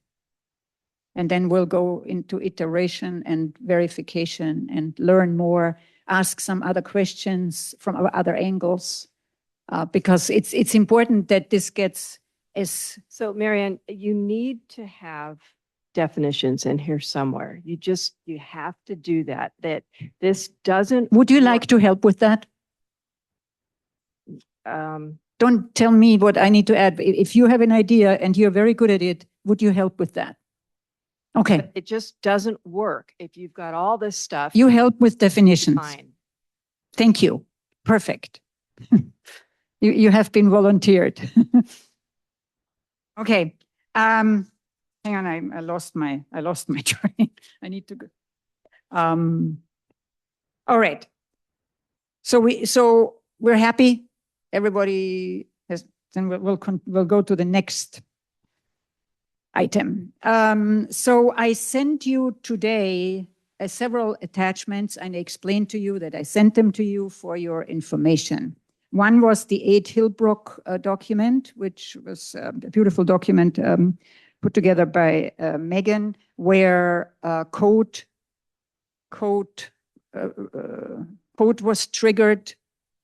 And then we'll go into iteration and verification and learn more, ask some other questions from our other angles, because it's important that this gets as. So Marianne, you need to have definitions in here somewhere. You have to do that, this doesn't. Would you like to help with that? Don't tell me what I need to add. If you have an idea and you're very good at it, would you help with that? Okay, It just doesn't work if you've got all this stuff. you help with definitions. Fine. Thank you. Perfect. You have been volunteered. Okay. Hang on, I lost my train. I need to go. All right. So we're happy. Everybody has, then we'll go to the next item. So I sent you today several attachments, and I explained to you that I sent them to you for your information. One was the 8 Hillbrook document, which was a beautiful document put together by Megan, where code was triggered.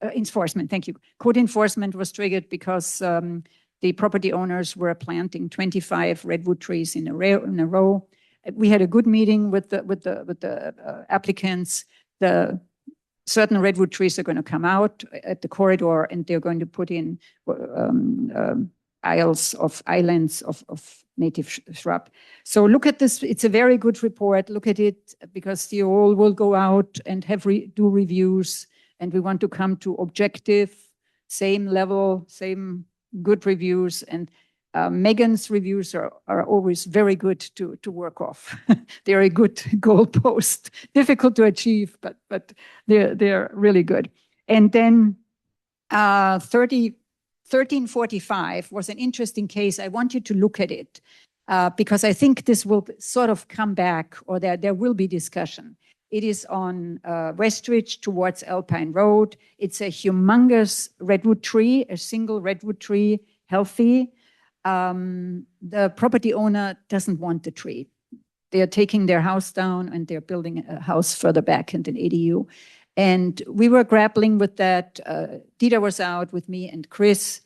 Enforcement, thank you. Code enforcement was triggered because the property owners were planting 25 redwood trees in a row. We had a good meeting with the applicants. The certain redwood trees are going to come out at the corridor, and they're going to put in islands of native shrub. So look at this. It's a very good report. Look at it, because you all will go out and do reviews, and we want to come to objective, same level, same good reviews. And Megan's reviews are always very good to work off. They're a good goalpost, difficult to achieve, but they're really good. And then 1345 was an interesting case. I want you to look at it because I think this will sort of come back, or there will be discussion. It is on Westridge towards Alpine Road. It's a humongous redwood tree, a single redwood tree, healthy. The property owner doesn't want the tree. They are taking their house down, and they're building a house further back and an ADU. And we were grappling with that. Dieter was out with me and Chris,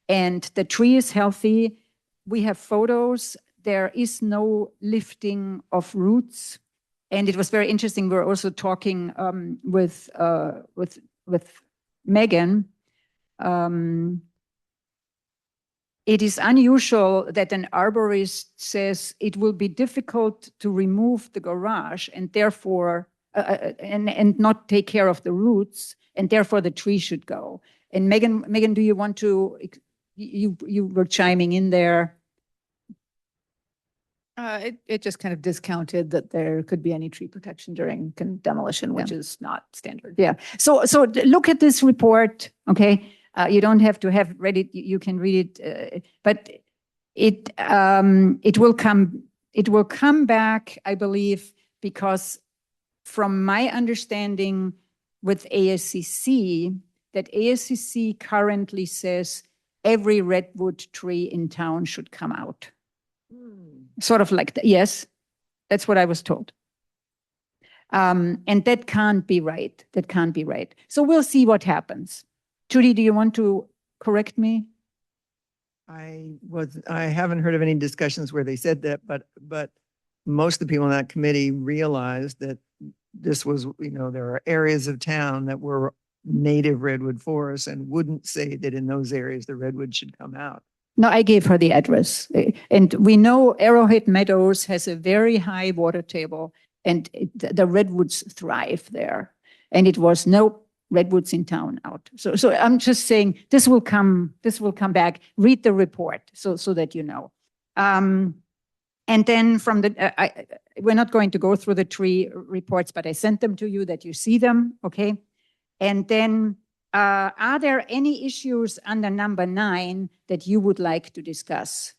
and the tree is healthy. We have photos. There is no lifting of roots. And it was very interesting. We were also talking with Megan. It is unusual that an arborist says it will be difficult to remove the garage, and therefore and not take care of the roots, and therefore the tree should go. And Megan, do you want to? You were chiming in there. It just kind of discounted that there could be any tree protection during demolition, which is not standard. Yeah. So look at this report. Okay. You don't have to have read it. You can read it, but it will come back, I believe, because from my understanding with ASCC, that ASCC currently says every redwood tree in town should come out. Sort of like that. Yes, that's what I was told. And that can't be right. That can't be right. So we'll see what happens. Judy, do you want to correct me? I haven't heard of any discussions where they said that, but most of the people in that committee realized that this was, there are areas of town that were native redwood forests, and wouldn't say that in those areas the redwood should come out. No, I gave her the address. And we know Arrowhead Meadows has a very high water table, and the redwoods thrive there. And it was no redwoods in town out. So I'm just saying this will come back. Read the report so that you know. And then from we're not going to go through the tree reports, but I sent them to you that you see them, okay? And then are there any issues under number 9 that you would like to discuss?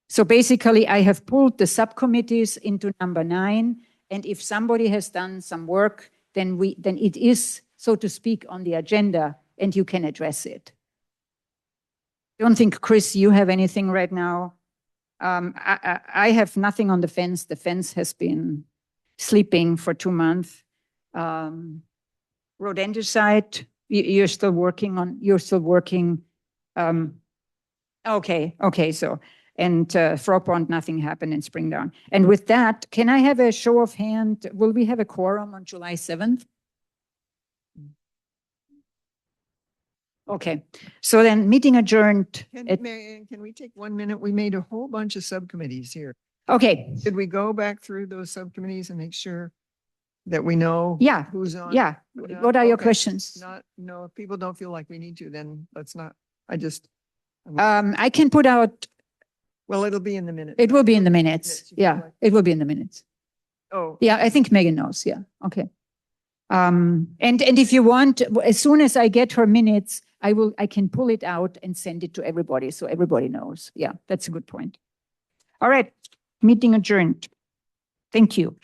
So basically, I have pulled the subcommittees into number 9, and if somebody has done some work, then it is, so to speak, on the agenda, and you can address it. I don't think, Chris, you have anything right now. I have nothing on the fence. The fence has been sleeping for 2 months. Rodenticide, you're still working. Okay, so, and Frog Pond, nothing happened in Springdown. And with that, can I have a show of hand? Will we have a quorum on July 7th? Okay, so then meeting adjourned. Marianne, can we take 1 minute? We made a whole bunch of subcommittees here. Okay. Should we go back through those subcommittees and make sure that we know who's on? Yeah. What are your questions? No, if people don't feel like we need to, then let's not. I can put out. Well, it'll be in the minutes. It will be in the minutes. Yeah, it will be in the minutes. Oh. Yeah, I think Megan knows. Yeah. Okay. And if you want, as soon as I get her minutes, I can pull it out and send it to everybody so everybody knows. Yeah, that's a good point. All right. Meeting adjourned. Thank you.